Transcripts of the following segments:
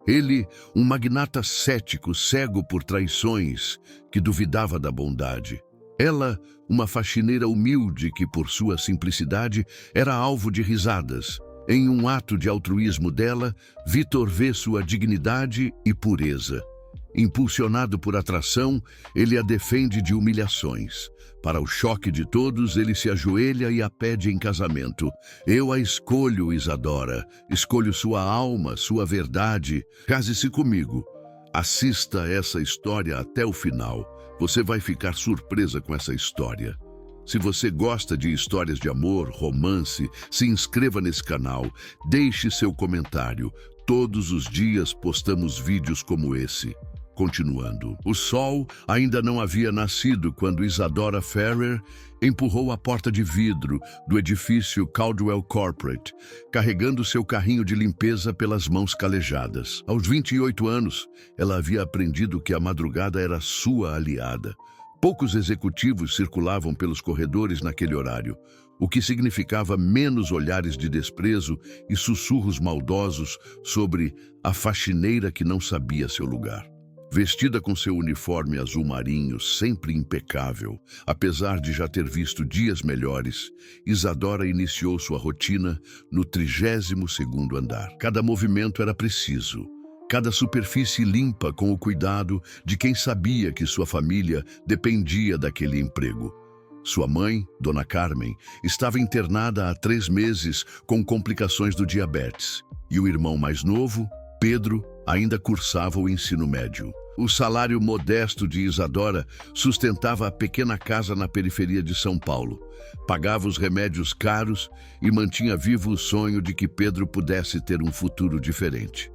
Ele, um magnata cético, cego por traições, que duvidava da bondade. Ela, uma faxineira humilde que, por sua simplicidade, era alvo de risadas. Em um ato de altruísmo dela, Victor vê sua dignidade e pureza. Impulsionado por atração, ele a defende de humilhações. Para o choque de todos, ele se ajoelha e a pede em casamento. Eu a escolho, Isadora. Escolho sua alma, sua verdade. Case-se comigo. Assista essa história até o final. Você vai ficar surpresa com essa história. Se você gosta de histórias de amor, romance, se inscreva nesse canal. Deixe seu comentário. Todos os dias postamos vídeos como esse. Continuando. O sol ainda não havia nascido quando Isadora Ferrer empurrou a porta de vidro do edifício Caldwell Corporate, carregando seu carrinho de limpeza pelas mãos calejadas. Aos 28 anos, ela havia aprendido que a madrugada era sua aliada. Poucos executivos circulavam pelos corredores naquele horário, o que significava menos olhares de desprezo e sussurros maldosos sobre a faxineira que não sabia seu lugar. Vestida com seu uniforme azul marinho, sempre impecável, apesar de já ter visto dias melhores, Isadora iniciou sua rotina no 32º andar. Cada movimento era preciso, cada superfície limpa com o cuidado de quem sabia que sua família dependia daquele emprego. Sua mãe, Dona Carmen, estava internada há 3 meses com complicações do diabetes, e o irmão mais novo, Pedro, ainda cursava o ensino médio. O salário modesto de Isadora sustentava a pequena casa na periferia de São Paulo, pagava os remédios caros e mantinha vivo o sonho de que Pedro pudesse ter um futuro diferente.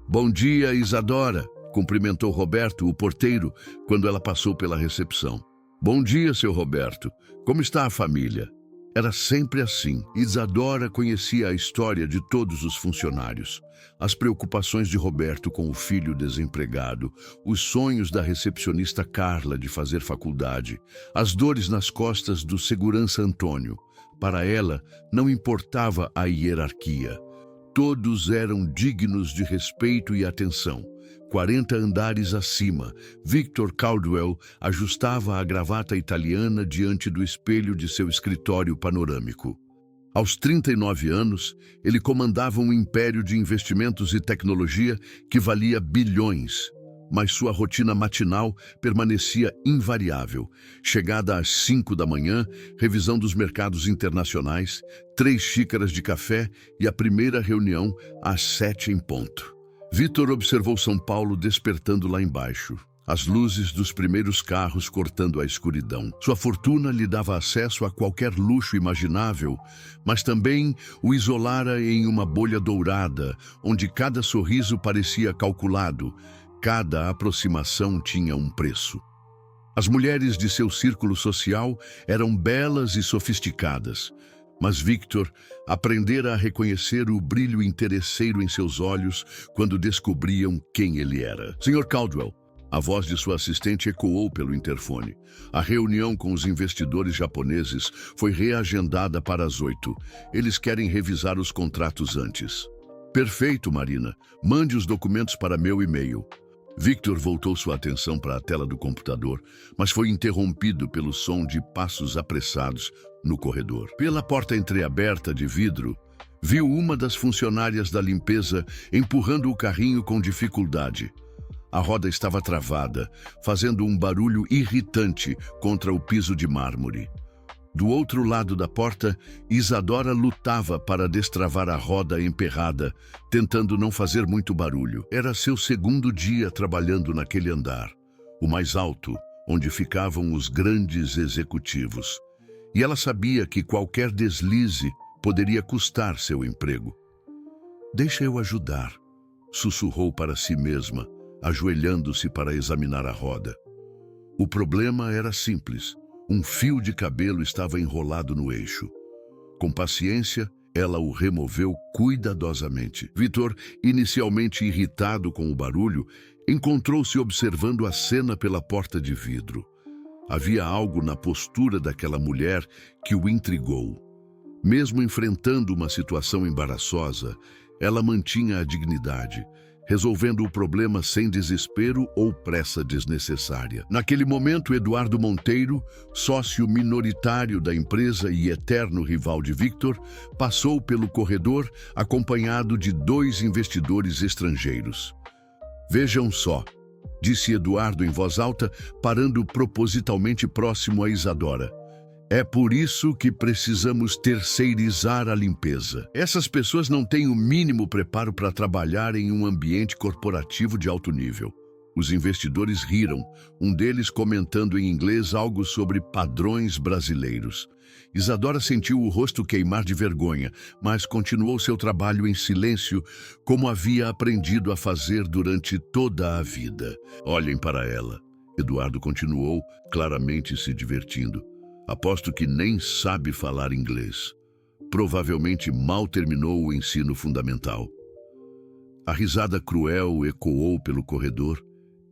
Bom dia, Isadora, cumprimentou Roberto, o porteiro, quando ela passou pela recepção. Bom dia, seu Roberto. Como está a família? Era sempre assim. Isadora conhecia a história de todos os funcionários. As preocupações de Roberto com o filho desempregado, os sonhos da recepcionista Carla de fazer faculdade, as dores nas costas do segurança Antônio. Para ela, não importava a hierarquia. Todos eram dignos de respeito e atenção. 40 andares acima, Victor Caldwell ajustava a gravata italiana diante do espelho de seu escritório panorâmico. Aos 39 anos, ele comandava um império de investimentos e tecnologia que valia bilhões, mas sua rotina matinal permanecia invariável. Chegada às 5 da manhã, revisão dos mercados internacionais, 3 xícaras de café e a primeira reunião às 7 em ponto. Victor observou São Paulo despertando lá embaixo, as luzes dos primeiros carros cortando a escuridão. Sua fortuna lhe dava acesso a qualquer luxo imaginável, mas também o isolara em uma bolha dourada, onde cada sorriso parecia calculado, cada aproximação tinha um preço. As mulheres de seu círculo social eram belas e sofisticadas, mas Victor aprendera a reconhecer o brilho interesseiro em seus olhos quando descobriam quem ele era. Sr. Caldwell, a voz de sua assistente ecoou pelo interfone. A reunião com os investidores japoneses foi reagendada para as 8. Eles querem revisar os contratos antes. Perfeito, Marina. Mande os documentos para meu e-mail. Victor voltou sua atenção para a tela do computador, mas foi interrompido pelo som de passos apressados no corredor. Pela porta entreaberta de vidro, viu uma das funcionárias da limpeza empurrando o carrinho com dificuldade. A roda estava travada, fazendo um barulho irritante contra o piso de mármore. Do outro lado da porta, Isadora lutava para destravar a roda emperrada, tentando não fazer muito barulho. Era seu 2º dia trabalhando naquele andar, o mais alto, onde ficavam os grandes executivos. E ela sabia que qualquer deslize poderia custar seu emprego. Deixa eu ajudar, sussurrou para si mesma, ajoelhando-se para examinar a roda. O problema era simples. Um fio de cabelo estava enrolado no eixo. Com paciência, ela o removeu cuidadosamente. Victor, inicialmente irritado com o barulho, encontrou-se observando a cena pela porta de vidro. Havia algo na postura daquela mulher que o intrigou. Mesmo enfrentando uma situação embaraçosa, ela mantinha a dignidade. resolvendo o problema sem desespero ou pressa desnecessária. Naquele momento, Eduardo Monteiro, sócio minoritário da empresa e eterno rival de Victor, passou pelo corredor acompanhado de 2 investidores estrangeiros. "Vejam só", disse Eduardo em voz alta, parando propositalmente próximo a Isadora. "É por isso que precisamos terceirizar a limpeza. Essas pessoas não têm o mínimo preparo para trabalhar em um ambiente corporativo de alto nível." Os investidores riram, um deles comentando em inglês algo sobre padrões brasileiros. Isadora sentiu o rosto queimar de vergonha, mas continuou seu trabalho em silêncio, como havia aprendido a fazer durante toda a vida. "Olhem para ela", Eduardo continuou, claramente se divertindo. "Aposto que nem sabe falar inglês. Provavelmente mal terminou o ensino fundamental." A risada cruel ecoou pelo corredor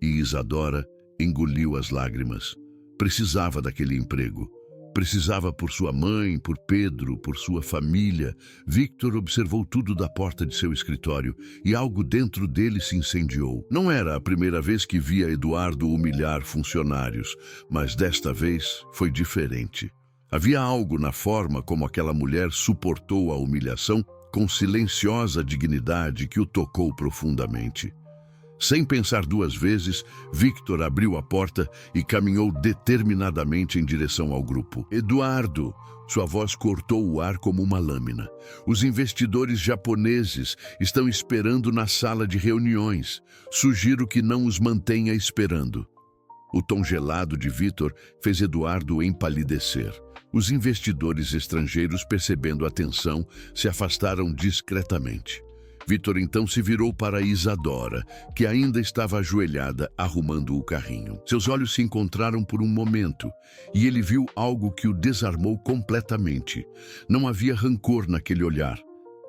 e Isadora engoliu as lágrimas. Precisava daquele emprego. Precisava por sua mãe, por Pedro, por sua família. Victor observou tudo da porta de seu escritório e algo dentro dele se incendiou. Não era a primeira vez que via Eduardo humilhar funcionários, mas desta vez foi diferente. Havia algo na forma como aquela mulher suportou a humilhação com silenciosa dignidade que o tocou profundamente. Sem pensar 2 vezes, Victor abriu a porta e caminhou determinadamente em direção ao grupo. "Eduardo!" Sua voz cortou o ar como uma lâmina. "Os investidores japoneses estão esperando na sala de reuniões. Sugiro que não os mantenha esperando." O tom gelado de Victor fez Eduardo empalidecer. Os investidores estrangeiros, percebendo a tensão, se afastaram discretamente. Victor então se virou para Isadora, que ainda estava ajoelhada, arrumando o carrinho. Seus olhos se encontraram por um momento, e ele viu algo que o desarmou completamente. Não havia rancor naquele olhar,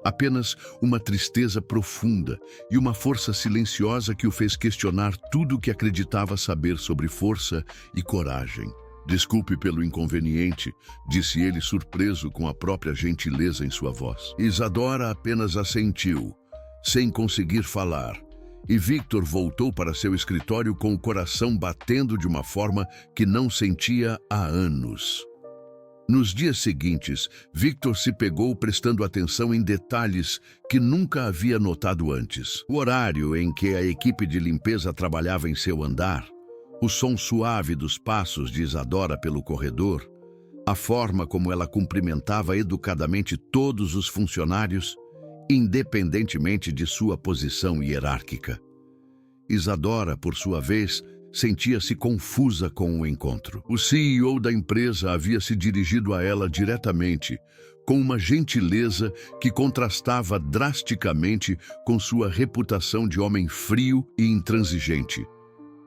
apenas uma tristeza profunda e uma força silenciosa que o fez questionar tudo o que acreditava saber sobre força e coragem. "Desculpe pelo inconveniente", disse ele, surpreso com a própria gentileza em sua voz. Isadora apenas assentiu, sem conseguir falar, e Victor voltou para seu escritório com o coração batendo de uma forma que não sentia há anos. Nos dias seguintes, Victor se pegou prestando atenção em detalhes que nunca havia notado antes. O horário em que a equipe de limpeza trabalhava em seu andar, o som suave dos passos de Isadora pelo corredor, a forma como ela cumprimentava educadamente todos os funcionários, independentemente de sua posição hierárquica. Isadora, por sua vez, sentia-se confusa com o encontro. O CEO da empresa havia se dirigido a ela diretamente, com uma gentileza que contrastava drasticamente com sua reputação de homem frio e intransigente.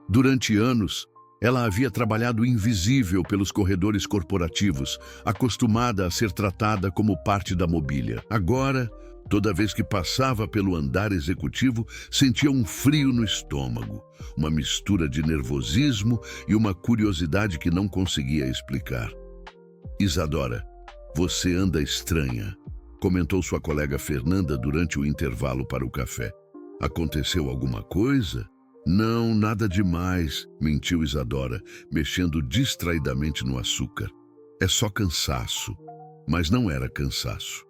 Durante anos, ela havia trabalhado invisível pelos corredores corporativos, acostumada a ser tratada como parte da mobília. Agora, toda vez que passava pelo andar executivo, sentia um frio no estômago, uma mistura de nervosismo e uma curiosidade que não conseguia explicar. "Isadora, você anda estranha", comentou sua colega Fernanda durante o intervalo para o café. "Aconteceu alguma coisa?" "Não, nada demais", mentiu Isadora, mexendo distraidamente no açúcar. "É só cansaço." Mas não era cansaço.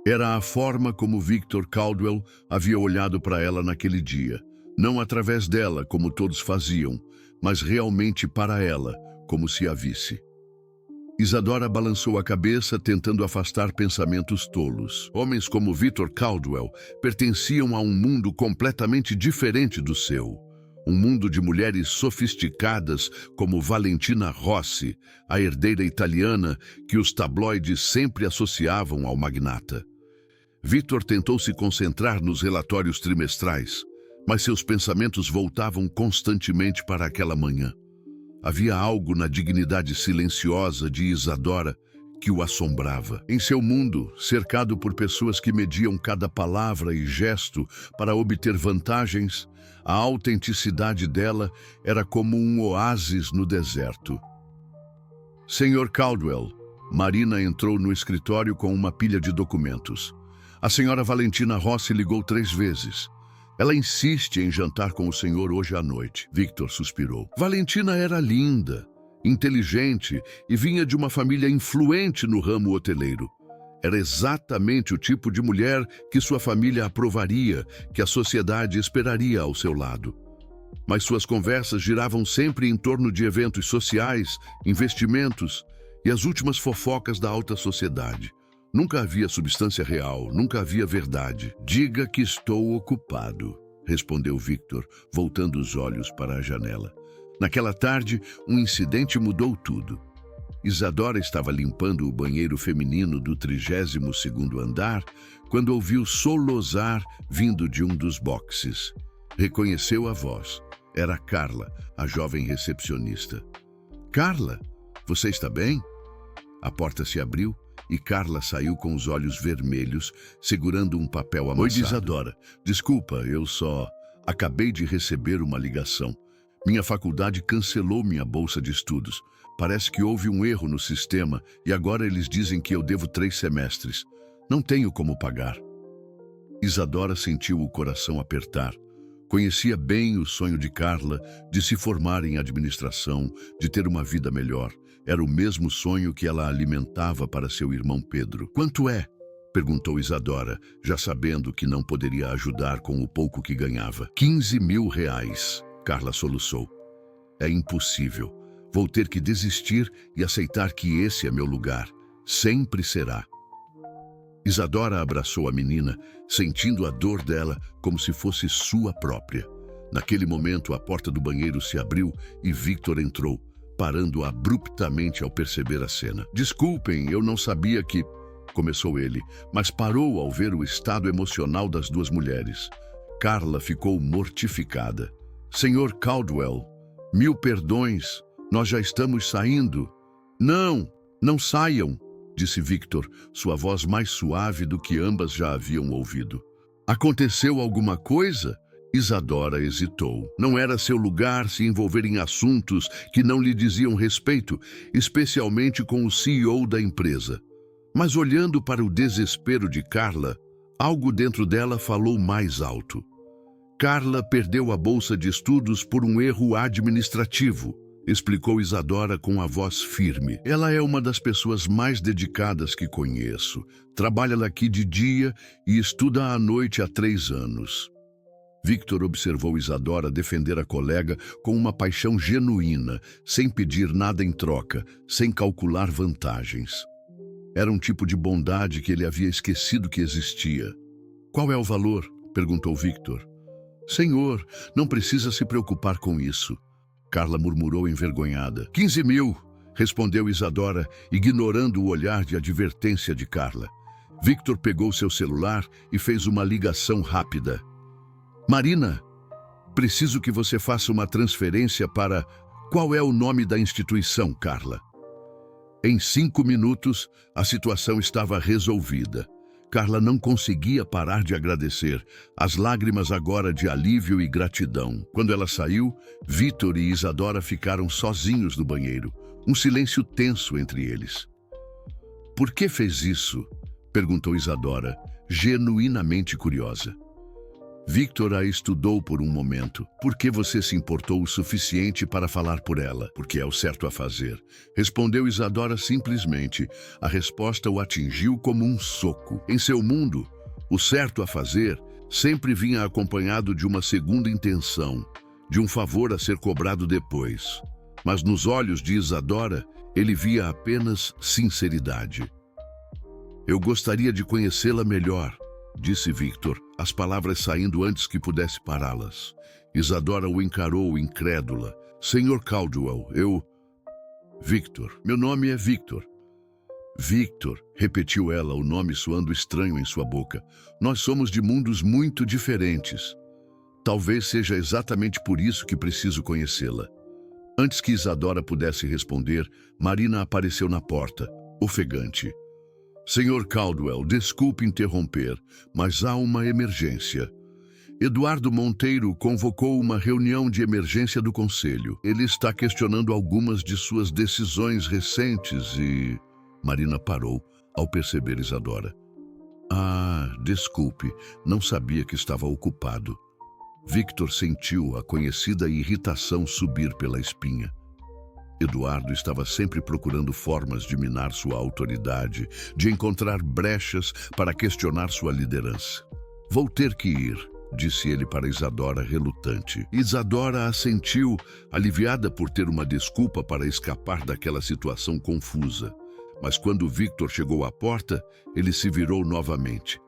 Era a forma como Victor Caldwell havia olhado para ela naquele dia, não através dela, como todos faziam, mas realmente para ela, como se a visse. Isadora balançou a cabeça, tentando afastar pensamentos tolos. Homens como Victor Caldwell pertenciam a um mundo completamente diferente do seu. Um mundo de mulheres sofisticadas como Valentina Rossi, a herdeira italiana que os tabloides sempre associavam ao magnata. Victor tentou se concentrar nos relatórios trimestrais, mas seus pensamentos voltavam constantemente para aquela manhã. Havia algo na dignidade silenciosa de Isadora que o assombrava. Em seu mundo, cercado por pessoas que mediam cada palavra e gesto para obter vantagens, a autenticidade dela era como um oásis no deserto. "Senhor Caldwell", Marina entrou no escritório com uma pilha de documentos. A senhora Valentina Rossi ligou 3 vezes. Ela insiste em jantar com o senhor hoje à noite. Victor suspirou. Valentina era linda, inteligente e vinha de uma família influente no ramo hoteleiro. Era exatamente o tipo de mulher que sua família aprovaria, que a sociedade esperaria ao seu lado. Mas suas conversas giravam sempre em torno de eventos sociais, investimentos e as últimas fofocas da alta sociedade. Nunca havia substância real, nunca havia verdade. Diga que estou ocupado, respondeu Victor, voltando os olhos para a janela. Naquela tarde, um incidente mudou tudo. Isadora estava limpando o banheiro feminino do 32º andar quando ouviu solozar vindo de um dos boxes. Reconheceu a voz. Era Carla, a jovem recepcionista. Carla, você está bem? A porta se abriu e Carla saiu com os olhos vermelhos, segurando um papel amassado. Oi, Isadora. Desculpa, eu só acabei de receber uma ligação. Minha faculdade cancelou minha bolsa de estudos. Parece que houve um erro no sistema e agora eles dizem que eu devo 3 semestres. Não tenho como pagar. Isadora sentiu o coração apertar. Conhecia bem o sonho de Carla de se formar em administração, de ter uma vida melhor. Era o mesmo sonho que ela alimentava para seu irmão Pedro. Quanto é? Perguntou Isadora, já sabendo que não poderia ajudar com o pouco que ganhava. 15 mil reais, Carla soluçou. É impossível. Vou ter que desistir e aceitar que esse é meu lugar. Sempre será. Isadora abraçou a menina, sentindo a dor dela como se fosse sua própria. Naquele momento, a porta do banheiro se abriu e Victor entrou, parando abruptamente ao perceber a cena. Desculpem, eu não sabia que... Começou ele, mas parou ao ver o estado emocional das duas mulheres. Carla ficou mortificada. Senhor Caldwell, 1000 perdões, nós já estamos saindo. Não saiam, disse Victor, sua voz mais suave do que ambas já haviam ouvido. Aconteceu alguma coisa? Isadora hesitou. Não era seu lugar se envolver em assuntos que não lhe diziam respeito, especialmente com o CEO da empresa. Mas olhando para o desespero de Carla, algo dentro dela falou mais alto. Carla perdeu a bolsa de estudos por um erro administrativo, explicou Isadora com a voz firme. Ela é uma das pessoas mais dedicadas que conheço. Trabalha aqui de dia e estuda à noite há 3 anos. Victor observou Isadora defender a colega com uma paixão genuína, sem pedir nada em troca, sem calcular vantagens. Era um tipo de bondade que ele havia esquecido que existia. Qual é o valor? Perguntou Victor. Senhor, não precisa se preocupar com isso. Carla murmurou envergonhada. 15 mil, respondeu Isadora, ignorando o olhar de advertência de Carla. Victor pegou seu celular e fez uma ligação rápida. Marina, preciso que você faça uma transferência para... Qual é o nome da instituição, Carla? Em 5 minutos, a situação estava resolvida. Carla não conseguia parar de agradecer, as lágrimas agora de alívio e gratidão. Quando ela saiu, Victor e Isadora ficaram sozinhos no banheiro, um silêncio tenso entre eles. Por que fez isso? Perguntou Isadora, genuinamente curiosa. Victor a estudou por um momento. Por que você se importou o suficiente para falar por ela? Porque é o certo a fazer. Respondeu Isadora simplesmente. A resposta o atingiu como um soco. Em seu mundo, o certo a fazer sempre vinha acompanhado de uma segunda intenção, de um favor a ser cobrado depois. Mas nos olhos de Isadora, ele via apenas sinceridade. Eu gostaria de conhecê-la melhor, disse Victor, as palavras saindo antes que pudesse pará-las. Isadora o encarou incrédula. Senhor Caldwell, Victor, meu nome é Victor. Victor, repetiu ela, o nome soando estranho em sua boca. Nós somos de mundos muito diferentes. Talvez seja exatamente por isso que preciso conhecê-la. Antes que Isadora pudesse responder, Marina apareceu na porta, ofegante. Senhor Caldwell, desculpe interromper, mas há uma emergência. Eduardo Monteiro convocou uma reunião de emergência do Conselho. Ele está questionando algumas de suas decisões recentes e... Marina parou ao perceber Isadora. Ah, desculpe, não sabia que estava ocupado. Victor sentiu a conhecida irritação subir pela espinha. Eduardo estava sempre procurando formas de minar sua autoridade, de encontrar brechas para questionar sua liderança. "Vou ter que ir", disse ele para Isadora, relutante. Isadora assentiu, aliviada por ter uma desculpa para escapar daquela situação confusa. Mas quando Victor chegou à porta, ele se virou novamente.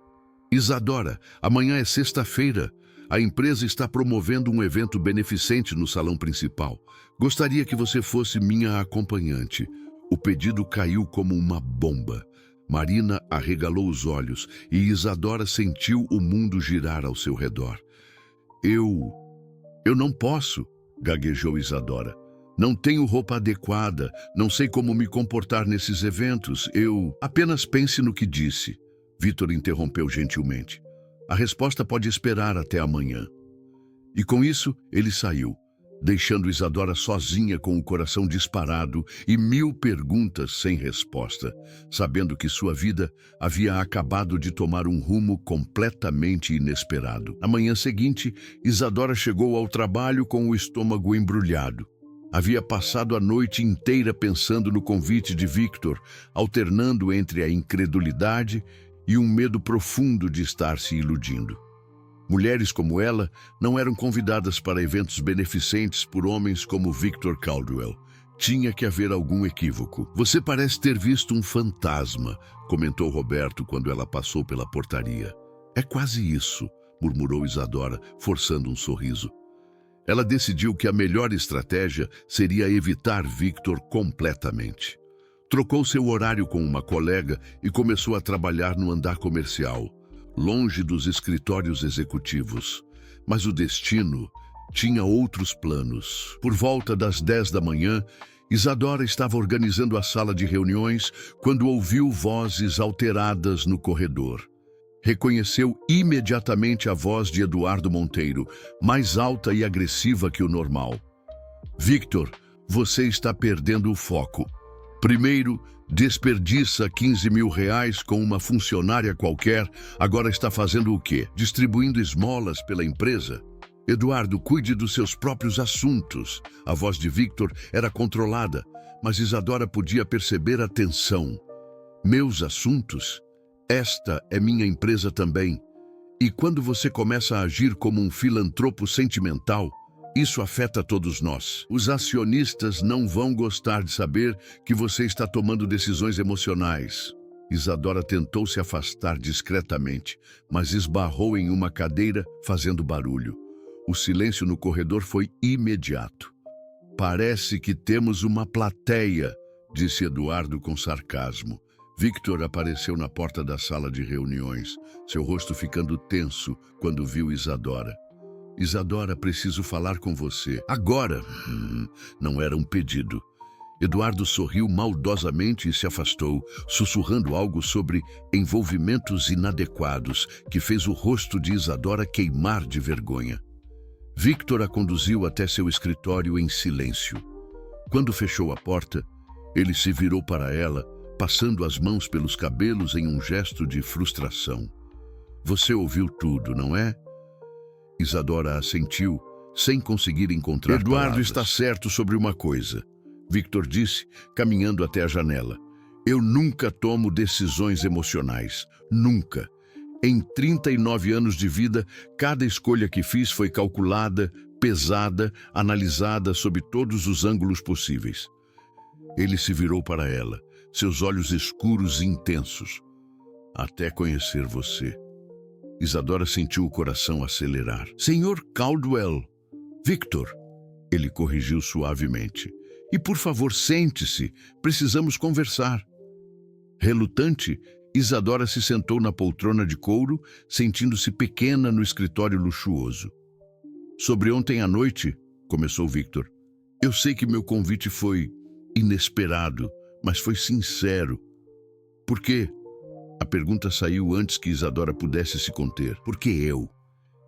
"Isadora, amanhã é sexta-feira. A empresa está promovendo um evento beneficente no salão principal. Gostaria que você fosse minha acompanhante." O pedido caiu como uma bomba. Marina arregalou os olhos e Isadora sentiu o mundo girar ao seu redor. Eu não posso", gaguejou Isadora. "Não tenho roupa adequada, não sei como me comportar nesses eventos. Apenas pense no que disse", Victor interrompeu gentilmente. "A resposta pode esperar até amanhã." E com isso, ele saiu, deixando Isadora sozinha com o coração disparado e 1000 perguntas sem resposta, sabendo que sua vida havia acabado de tomar um rumo completamente inesperado. Na manhã seguinte, Isadora chegou ao trabalho com o estômago embrulhado. Havia passado a noite inteira pensando no convite de Victor, alternando entre a incredulidade e um medo profundo de estar se iludindo. Mulheres como ela não eram convidadas para eventos beneficentes por homens como Victor Caldwell. Tinha que haver algum equívoco. "Você parece ter visto um fantasma", comentou Roberto quando ela passou pela portaria. "É quase isso", murmurou Isadora, forçando um sorriso. Ela decidiu que a melhor estratégia seria evitar Victor completamente. Trocou seu horário com uma colega e começou a trabalhar no andar comercial, longe dos escritórios executivos. Mas o destino tinha outros planos. Por volta das 10 da manhã, Isadora estava organizando a sala de reuniões quando ouviu vozes alteradas no corredor. Reconheceu imediatamente a voz de Eduardo Monteiro, mais alta e agressiva que o normal. "Victor, você está perdendo o foco. Primeiro, desperdiça 15 mil reais com uma funcionária qualquer, agora está fazendo o quê? Distribuindo esmolas pela empresa? Eduardo, cuide dos seus próprios assuntos." A voz de Victor era controlada, mas Isadora podia perceber a tensão. "Meus assuntos? Esta é minha empresa também. E quando você começa a agir como um filantropo sentimental, isso afeta todos nós. Os acionistas não vão gostar de saber que você está tomando decisões emocionais." Isadora tentou se afastar discretamente, mas esbarrou em uma cadeira, fazendo barulho. O silêncio no corredor foi imediato. "Parece que temos uma plateia", disse Eduardo com sarcasmo. Victor apareceu na porta da sala de reuniões, seu rosto ficando tenso quando viu Isadora. "Isadora, preciso falar com você. Agora!" Não era um pedido. Eduardo sorriu maldosamente e se afastou, sussurrando algo sobre envolvimentos inadequados, que fez o rosto de Isadora queimar de vergonha. Victor a conduziu até seu escritório em silêncio. Quando fechou a porta, ele se virou para ela, passando as mãos pelos cabelos em um gesto de frustração. "Você ouviu tudo, não é?" Isadora assentiu, sem conseguir encontrar Eduardo palavras. está certo sobre uma coisa, Victor disse, caminhando até a janela. "Eu nunca tomo decisões emocionais. Nunca. Em 39 anos de vida, cada escolha que fiz foi calculada, pesada, analisada sob todos os ângulos possíveis." Ele se virou para ela, seus olhos escuros e intensos. "Até conhecer você." Isadora sentiu o coração acelerar. "Senhor Caldwell." "Victor." Ele corrigiu suavemente. "E por favor, sente-se. Precisamos conversar." Relutante, Isadora se sentou na poltrona de couro, sentindo-se pequena no escritório luxuoso. "Sobre ontem à noite", começou Victor. "Eu sei que meu convite foi inesperado, mas foi sincero." "Por quê?" A pergunta saiu antes que Isadora pudesse se conter. "Por que eu?"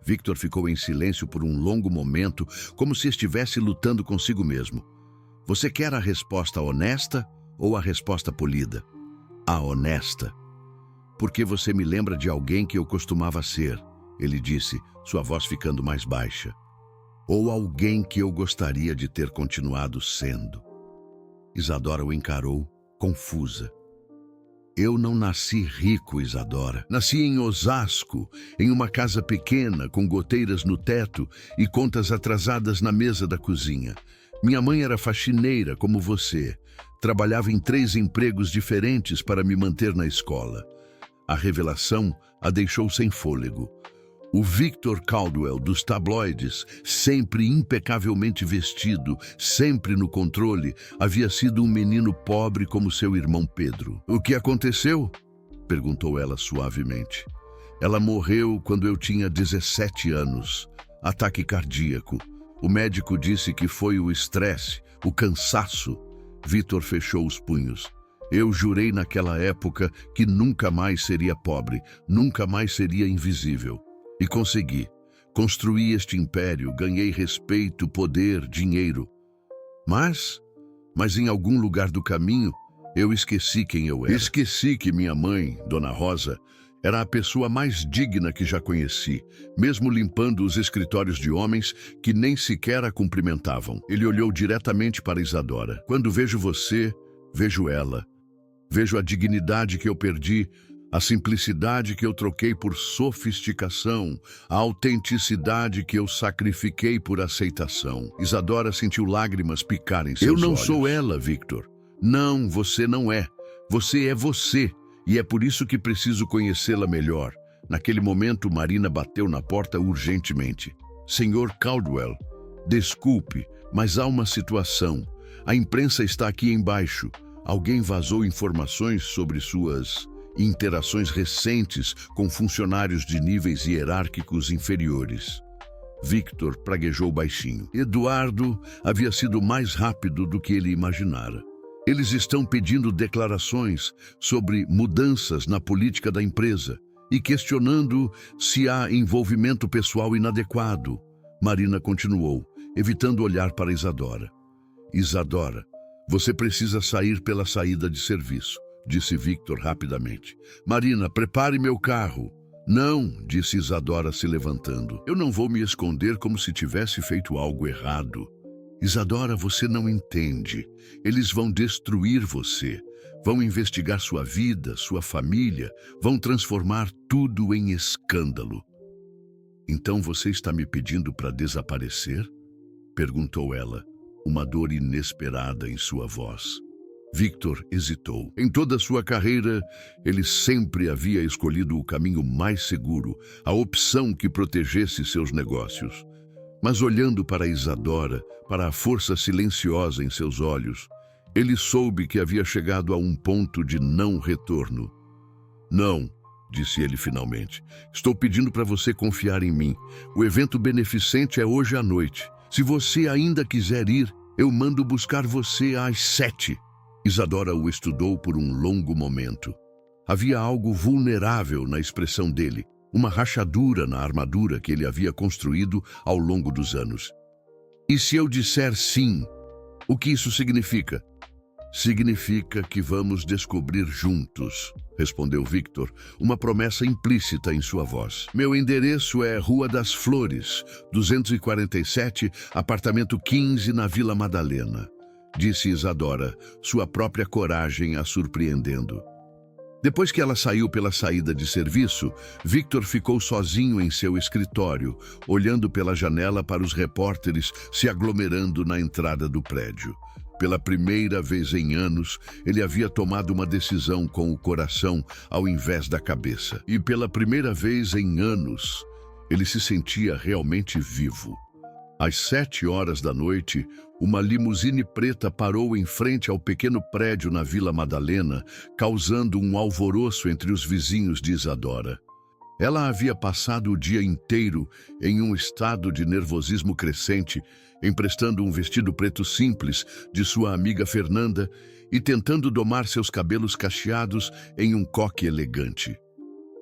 Victor ficou em silêncio por um longo momento, como se estivesse lutando consigo mesmo. "Você quer a resposta honesta ou a resposta polida?" "A honesta." "Porque você me lembra de alguém que eu costumava ser," ele disse, sua voz ficando mais baixa. Ou alguém que eu gostaria de ter continuado sendo. Isadora o encarou, confusa. Eu não nasci rico, Isadora. Nasci em Osasco, em uma casa pequena, com goteiras no teto e contas atrasadas na mesa da cozinha. Minha mãe era faxineira, como você. Trabalhava em 3 empregos diferentes para me manter na escola. A revelação a deixou sem fôlego. O Victor Caldwell dos tabloides, sempre impecavelmente vestido, sempre no controle, havia sido um menino pobre como seu irmão Pedro. O que aconteceu? Perguntou ela suavemente. Ela morreu quando eu tinha 17 anos. Ataque cardíaco. O médico disse que foi o estresse, o cansaço. Victor fechou os punhos. Eu jurei naquela época que nunca mais seria pobre, nunca mais seria invisível. E consegui. Construí este império, ganhei respeito, poder, dinheiro. Mas em algum lugar do caminho, eu esqueci quem eu era. Esqueci que minha mãe, Dona Rosa, era a pessoa mais digna que já conheci, mesmo limpando os escritórios de homens que nem sequer a cumprimentavam. Ele olhou diretamente para Isadora. Quando vejo você, vejo ela. Vejo a dignidade que eu perdi, a simplicidade que eu troquei por sofisticação, a autenticidade que eu sacrifiquei por aceitação. Isadora sentiu lágrimas picarem seus olhos. Eu não sou ela, Victor. Não, você não é. Você é você. E é por isso que preciso conhecê-la melhor. Naquele momento, Marina bateu na porta urgentemente. Senhor Caldwell, desculpe, mas há uma situação. A imprensa está aqui embaixo. Alguém vazou informações sobre suas interações recentes com funcionários de níveis hierárquicos inferiores. Victor praguejou baixinho. Eduardo havia sido mais rápido do que ele imaginara. Eles estão pedindo declarações sobre mudanças na política da empresa e questionando se há envolvimento pessoal inadequado. Marina continuou, evitando olhar para Isadora. Isadora, você precisa sair pela saída de serviço, disse Victor rapidamente. Marina, prepare meu carro. Não, disse Isadora se levantando. Eu não vou me esconder como se tivesse feito algo errado. Isadora, você não entende. Eles vão destruir você. Vão investigar sua vida, sua família. Vão transformar tudo em escândalo. Então você está me pedindo para desaparecer? Perguntou ela, uma dor inesperada em sua voz. Victor hesitou. Em toda sua carreira, ele sempre havia escolhido o caminho mais seguro, a opção que protegesse seus negócios. Mas olhando para Isadora, para a força silenciosa em seus olhos, ele soube que havia chegado a um ponto de não retorno. Não, disse ele finalmente. Estou pedindo para você confiar em mim. O evento beneficente é hoje à noite. Se você ainda quiser ir, eu mando buscar você às 7. Isadora o estudou por um longo momento. Havia algo vulnerável na expressão dele, uma rachadura na armadura que ele havia construído ao longo dos anos. E se eu disser sim, o que isso significa? Significa que vamos descobrir juntos, respondeu Victor, uma promessa implícita em sua voz. Meu endereço é Rua das Flores, 247, apartamento 15, na Vila Madalena, disse Isadora, sua própria coragem a surpreendendo. Depois que ela saiu pela saída de serviço, Victor ficou sozinho em seu escritório, olhando pela janela para os repórteres se aglomerando na entrada do prédio. Pela primeira vez em anos, ele havia tomado uma decisão com o coração ao invés da cabeça. E pela primeira vez em anos, ele se sentia realmente vivo. Às 7 horas da noite, uma limusine preta parou em frente ao pequeno prédio na Vila Madalena, causando um alvoroço entre os vizinhos de Isadora. Ela havia passado o dia inteiro em um estado de nervosismo crescente, emprestando um vestido preto simples de sua amiga Fernanda e tentando domar seus cabelos cacheados em um coque elegante.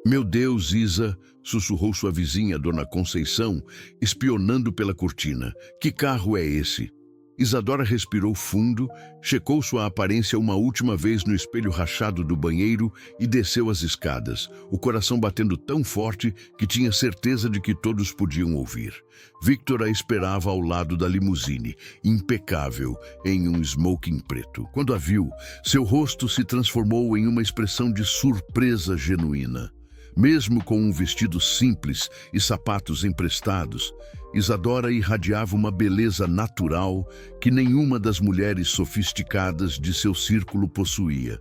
Meu Deus, Isa, sussurrou sua vizinha, Dona Conceição, espionando pela cortina. Que carro é esse? Isadora respirou fundo, checou sua aparência uma última vez no espelho rachado do banheiro e desceu as escadas, o coração batendo tão forte que tinha certeza de que todos podiam ouvir. Victor a esperava ao lado da limusine, impecável, em um smoking preto. Quando a viu, seu rosto se transformou em uma expressão de surpresa genuína. Mesmo com um vestido simples e sapatos emprestados, Isadora irradiava uma beleza natural que nenhuma das mulheres sofisticadas de seu círculo possuía.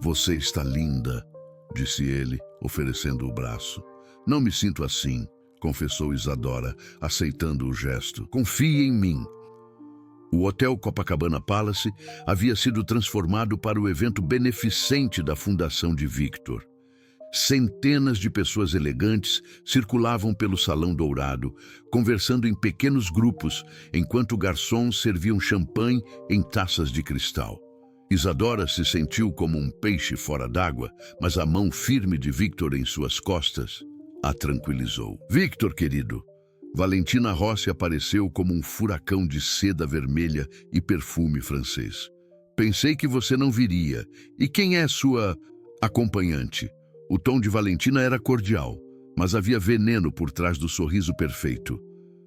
"Você está linda", disse ele, oferecendo o braço. "Não me sinto assim", confessou Isadora, aceitando o gesto. "Confie em mim." O Hotel Copacabana Palace havia sido transformado para o evento beneficente da fundação de Victor. Centenas de pessoas elegantes circulavam pelo Salão Dourado, conversando em pequenos grupos, enquanto garçons serviam champanhe em taças de cristal. Isadora se sentiu como um peixe fora d'água, mas a mão firme de Victor em suas costas a tranquilizou. "Victor, querido." Valentina Rossi apareceu como um furacão de seda vermelha e perfume francês. "Pensei que você não viria. E quem é sua acompanhante?" O tom de Valentina era cordial, mas havia veneno por trás do sorriso perfeito.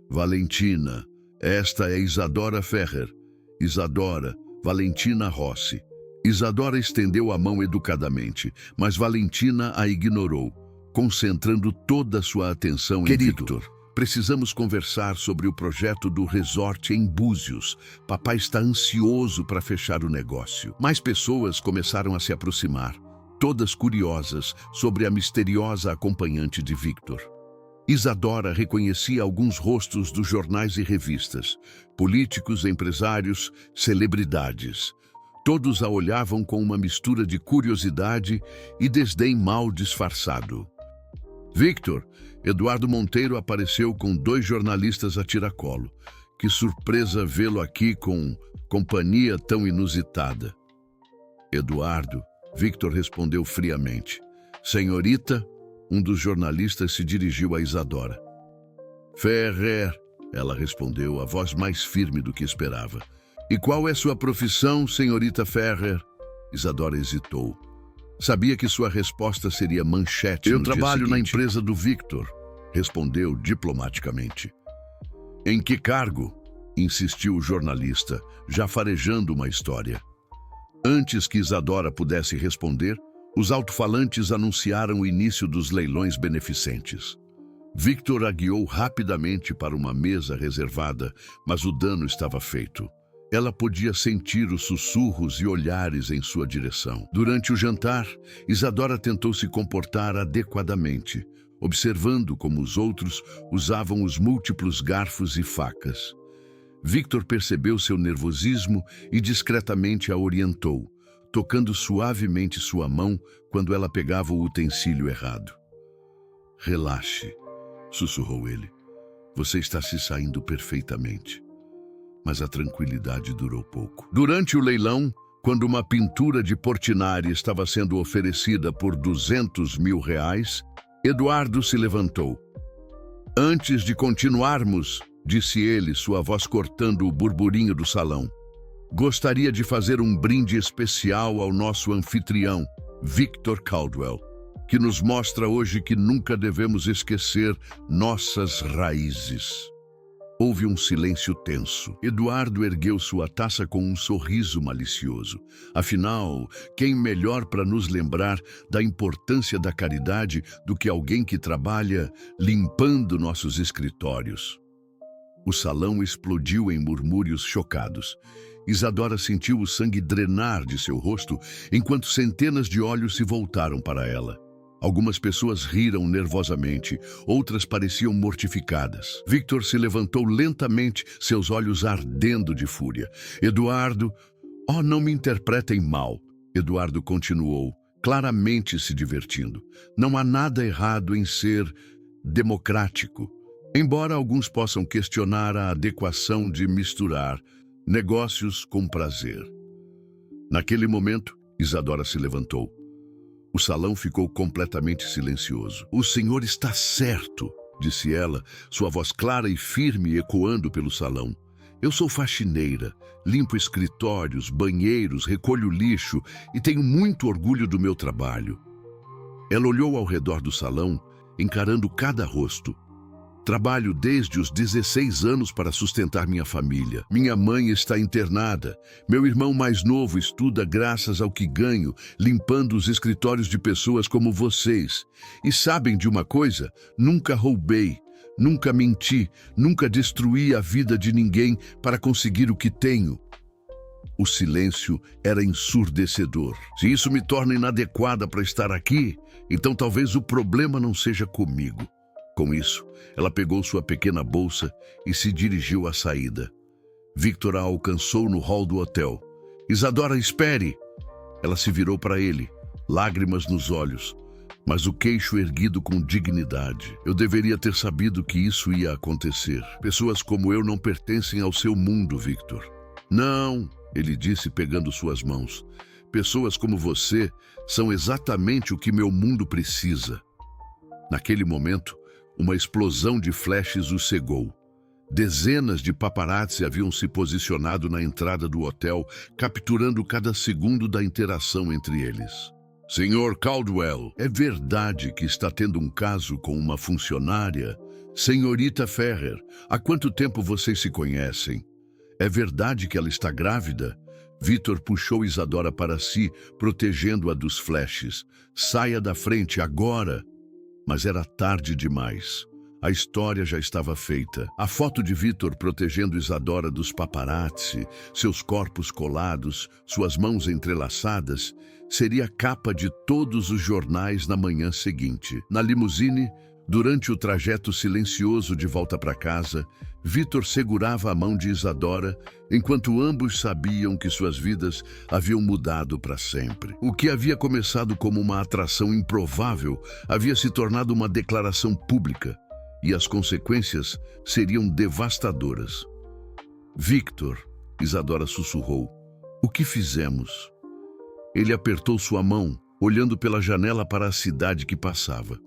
"Valentina, esta é Isadora Ferrer." "Isadora, Valentina Rossi." Isadora estendeu a mão educadamente, mas Valentina a ignorou, concentrando toda a sua atenção em Victor. "Precisamos conversar sobre o projeto do resort em Búzios. Papai está ansioso para fechar o negócio." Mais pessoas começaram a se aproximar, todas curiosas sobre a misteriosa acompanhante de Victor. Isadora reconhecia alguns rostos dos jornais e revistas, políticos, empresários, celebridades. Todos a olhavam com uma mistura de curiosidade e desdém mal disfarçado. "Victor", Eduardo Monteiro apareceu com 2 jornalistas a tiracolo. "Que surpresa vê-lo aqui com companhia tão inusitada." "Eduardo", Victor respondeu friamente. "Senhorita", um dos jornalistas se dirigiu a Isadora. "Ferrer", ela respondeu, a voz mais firme do que esperava. "E qual é sua profissão, senhorita Ferrer?" Isadora hesitou. Sabia que sua resposta seria manchete no dia seguinte. "Eu trabalho na empresa do Victor", respondeu diplomaticamente. "Em que cargo?" insistiu o jornalista, já farejando uma história. Antes que Isadora pudesse responder, os alto-falantes anunciaram o início dos leilões beneficentes. Victor a guiou rapidamente para uma mesa reservada, mas o dano estava feito. Ela podia sentir os sussurros e olhares em sua direção. Durante o jantar, Isadora tentou se comportar adequadamente, observando como os outros usavam os múltiplos garfos e facas. Victor percebeu seu nervosismo e discretamente a orientou, tocando suavemente sua mão quando ela pegava o utensílio errado. "Relaxe", sussurrou ele. "Você está se saindo perfeitamente." Mas a tranquilidade durou pouco. Durante o leilão, quando uma pintura de Portinari estava sendo oferecida por R$ 200.000, Eduardo se levantou. "Antes de continuarmos", disse ele, sua voz cortando o burburinho do salão, "gostaria de fazer um brinde especial ao nosso anfitrião, Victor Caldwell, que nos mostra hoje que nunca devemos esquecer nossas raízes." Houve um silêncio tenso. Eduardo ergueu sua taça com um sorriso malicioso. Afinal, quem melhor para nos lembrar da importância da caridade do que alguém que trabalha limpando nossos escritórios? O salão explodiu em murmúrios chocados. Isadora sentiu o sangue drenar de seu rosto enquanto centenas de olhos se voltaram para ela. Algumas pessoas riram nervosamente, outras pareciam mortificadas. Victor se levantou lentamente, seus olhos ardendo de fúria. "Eduardo, oh, não me interpretem mal", Eduardo continuou, claramente se divertindo. "Não há nada errado em ser democrático, embora alguns possam questionar a adequação de misturar negócios com prazer." Naquele momento, Isadora se levantou. O salão ficou completamente silencioso. "O senhor está certo", disse ela, sua voz clara e firme ecoando pelo salão. Eu sou faxineira, limpo escritórios, banheiros, recolho lixo e tenho muito orgulho do meu trabalho. Ela olhou ao redor do salão, encarando cada rosto. Trabalho desde os 16 anos para sustentar minha família. Minha mãe está internada. Meu irmão mais novo estuda graças ao que ganho, limpando os escritórios de pessoas como vocês. E sabem de uma coisa? Nunca roubei, nunca menti, nunca destruí a vida de ninguém para conseguir o que tenho. O silêncio era ensurdecedor. Se isso me torna inadequada para estar aqui, então talvez o problema não seja comigo. Com isso, ela pegou sua pequena bolsa e se dirigiu à saída. Victor a alcançou no hall do hotel. Isadora, espere! Ela se virou para ele, lágrimas nos olhos, mas o queixo erguido com dignidade. Eu deveria ter sabido que isso ia acontecer. Pessoas como eu não pertencem ao seu mundo, Victor. Não, ele disse pegando suas mãos. Pessoas como você são exatamente o que meu mundo precisa. Naquele momento, uma explosão de flashes o cegou. Dezenas de paparazzi haviam se posicionado na entrada do hotel, capturando cada segundo da interação entre eles. Senhor Caldwell, é verdade que está tendo um caso com uma funcionária? Senhorita Ferrer, há quanto tempo vocês se conhecem? É verdade que ela está grávida? Victor puxou Isadora para si, protegendo-a dos flashes. Saia da frente agora! Mas era tarde demais. A história já estava feita. A foto de Victor protegendo Isadora dos paparazzi, seus corpos colados, suas mãos entrelaçadas, seria a capa de todos os jornais na manhã seguinte. Na limusine, durante o trajeto silencioso de volta para casa, Victor segurava a mão de Isadora, enquanto ambos sabiam que suas vidas haviam mudado para sempre. O que havia começado como uma atração improvável havia se tornado uma declaração pública, e as consequências seriam devastadoras. Victor, Isadora sussurrou, o que fizemos? Ele apertou sua mão, olhando pela janela para a cidade que passava.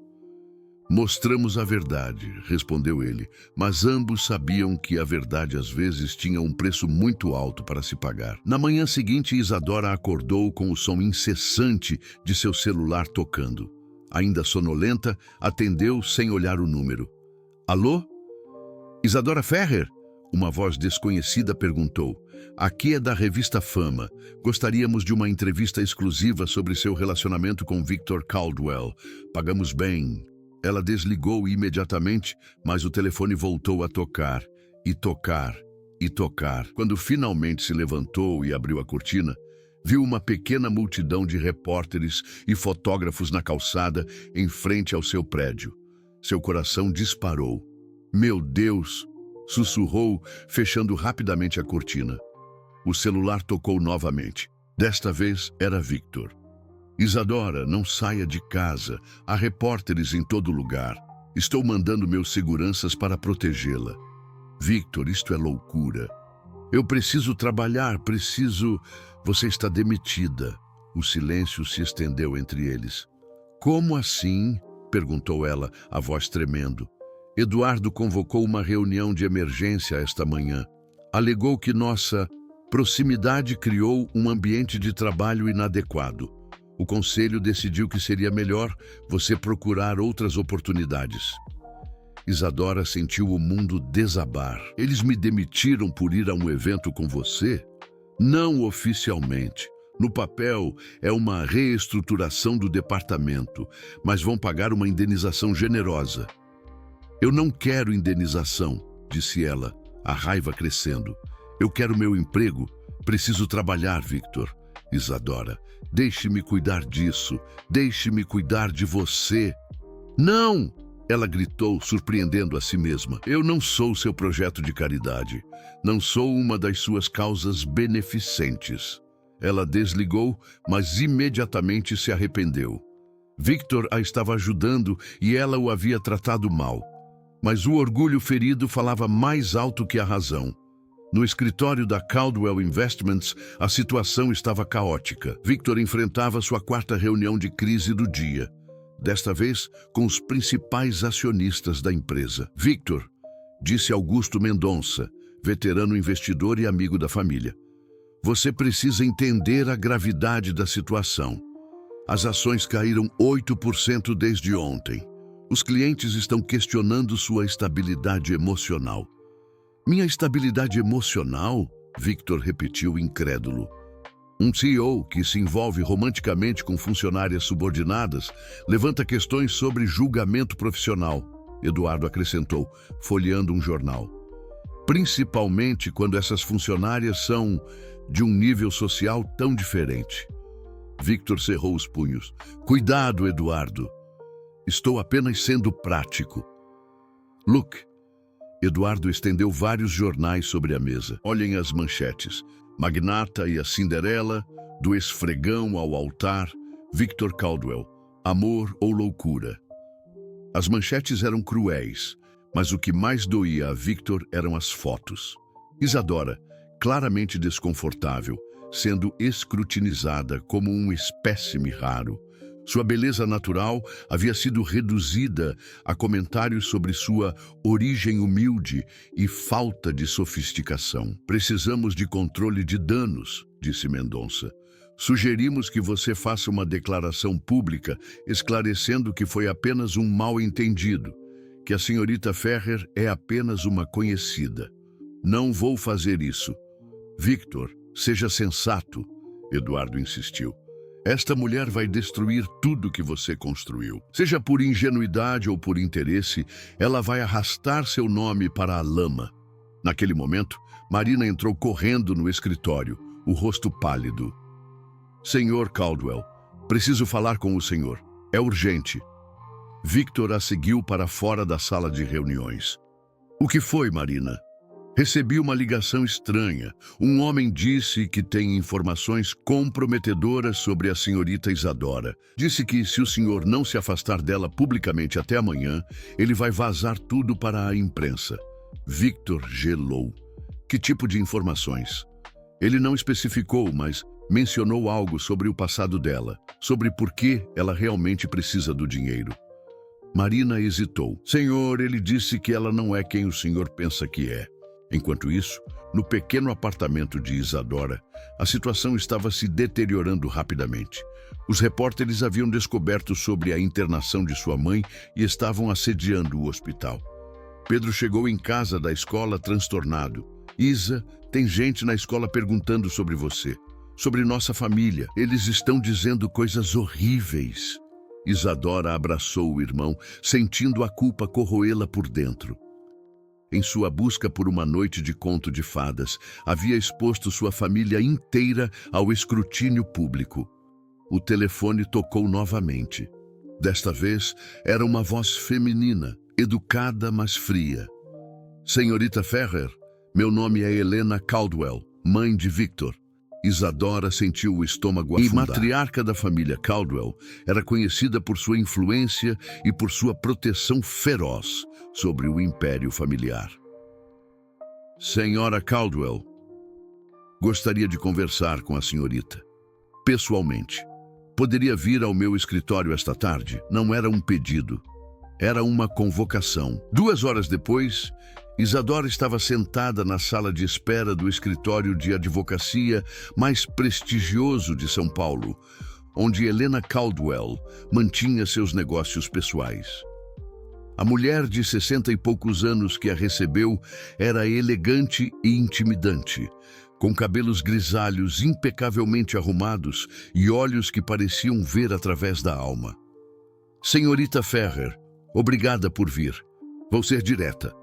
Mostramos a verdade, respondeu ele, mas ambos sabiam que a verdade às vezes tinha um preço muito alto para se pagar. Na manhã seguinte, Isadora acordou com o som incessante de seu celular tocando. Ainda sonolenta, atendeu sem olhar o número. Alô? Isadora Ferrer? Uma voz desconhecida perguntou. Aqui é da revista Fama. Gostaríamos de uma entrevista exclusiva sobre seu relacionamento com Victor Caldwell. Pagamos bem. Ela desligou imediatamente, mas o telefone voltou a tocar, e tocar, e tocar. Quando finalmente se levantou e abriu a cortina, viu uma pequena multidão de repórteres e fotógrafos na calçada em frente ao seu prédio. Seu coração disparou. Meu Deus! Sussurrou, fechando rapidamente a cortina. O celular tocou novamente. Desta vez era Victor. Isadora, não saia de casa. Há repórteres em todo lugar. Estou mandando meus seguranças para protegê-la. Victor, isto é loucura. Eu preciso trabalhar, preciso... Você está demitida. O silêncio se estendeu entre eles. Como assim? Perguntou ela, a voz tremendo. Eduardo convocou uma reunião de emergência esta manhã. Alegou que nossa proximidade criou um ambiente de trabalho inadequado. O conselho decidiu que seria melhor você procurar outras oportunidades. Isadora sentiu o mundo desabar. Eles me demitiram por ir a um evento com você? Não oficialmente. No papel, é uma reestruturação do departamento, mas vão pagar uma indenização generosa. Eu não quero indenização, disse ela, a raiva crescendo. Eu quero meu emprego. Preciso trabalhar, Victor. Isadora, deixe-me cuidar disso. Deixe-me cuidar de você. Não! Ela gritou, surpreendendo a si mesma. Eu não sou seu projeto de caridade. Não sou uma das suas causas beneficentes. Ela desligou, mas imediatamente se arrependeu. Victor a estava ajudando e ela o havia tratado mal. Mas o orgulho ferido falava mais alto que a razão. No escritório da Caldwell Investments, a situação estava caótica. Victor enfrentava sua quarta reunião de crise do dia. Desta vez, com os principais acionistas da empresa. Victor, disse Augusto Mendonça, veterano investidor e amigo da família. Você precisa entender a gravidade da situação. As ações caíram 8% desde ontem. Os clientes estão questionando sua estabilidade emocional. Minha estabilidade emocional? Victor repetiu incrédulo. Um CEO que se envolve romanticamente com funcionárias subordinadas levanta questões sobre julgamento profissional, Eduardo acrescentou, folheando um jornal. Principalmente quando essas funcionárias são de um nível social tão diferente. Victor cerrou os punhos. Cuidado, Eduardo. Estou apenas sendo prático. Look. Eduardo estendeu vários jornais sobre a mesa. Olhem as manchetes. Magnata e a Cinderela, do esfregão ao altar, Victor Caldwell, amor ou loucura. As manchetes eram cruéis, mas o que mais doía a Victor eram as fotos. Isadora, claramente desconfortável, sendo escrutinizada como um espécime raro. Sua beleza natural havia sido reduzida a comentários sobre sua origem humilde e falta de sofisticação. Precisamos de controle de danos, disse Mendonça. Sugerimos que você faça uma declaração pública esclarecendo que foi apenas um mal-entendido, que a senhorita Ferrer é apenas uma conhecida. Não vou fazer isso. Victor, seja sensato, Eduardo insistiu. Esta mulher vai destruir tudo que você construiu. Seja por ingenuidade ou por interesse, ela vai arrastar seu nome para a lama. Naquele momento, Marina entrou correndo no escritório, o rosto pálido. Senhor Caldwell, preciso falar com o senhor. É urgente. Victor a seguiu para fora da sala de reuniões. O que foi, Marina? Recebi uma ligação estranha. Um homem disse que tem informações comprometedoras sobre a senhorita Isadora. Disse que se o senhor não se afastar dela publicamente até amanhã, ele vai vazar tudo para a imprensa. Victor gelou. Que tipo de informações? Ele não especificou, mas mencionou algo sobre o passado dela, sobre por que ela realmente precisa do dinheiro. Marina hesitou. Senhor, ele disse que ela não é quem o senhor pensa que é. Enquanto isso, no pequeno apartamento de Isadora, a situação estava se deteriorando rapidamente. Os repórteres haviam descoberto sobre a internação de sua mãe e estavam assediando o hospital. Pedro chegou em casa da escola transtornado. Isa, tem gente na escola perguntando sobre você, sobre nossa família. Eles estão dizendo coisas horríveis. Isadora abraçou o irmão, sentindo a culpa corroê-la por dentro. Em sua busca por uma noite de conto de fadas, havia exposto sua família inteira ao escrutínio público. O telefone tocou novamente. Desta vez, era uma voz feminina, educada, mas fria. Senhorita Ferrer, meu nome é Helena Caldwell, mãe de Victor. Isadora sentiu o estômago afundar. A matriarca da família Caldwell era conhecida por sua influência e por sua proteção feroz sobre o império familiar. Senhora Caldwell, gostaria de conversar com a senhorita. Pessoalmente. Poderia vir ao meu escritório esta tarde? Não era um pedido. Era uma convocação. 2 horas depois, Isadora estava sentada na sala de espera do escritório de advocacia mais prestigioso de São Paulo, onde Helena Caldwell mantinha seus negócios pessoais. A mulher de 60 e poucos anos que a recebeu era elegante e intimidante, com cabelos grisalhos impecavelmente arrumados e olhos que pareciam ver através da alma. Senhorita Ferrer, obrigada por vir. Vou ser direta.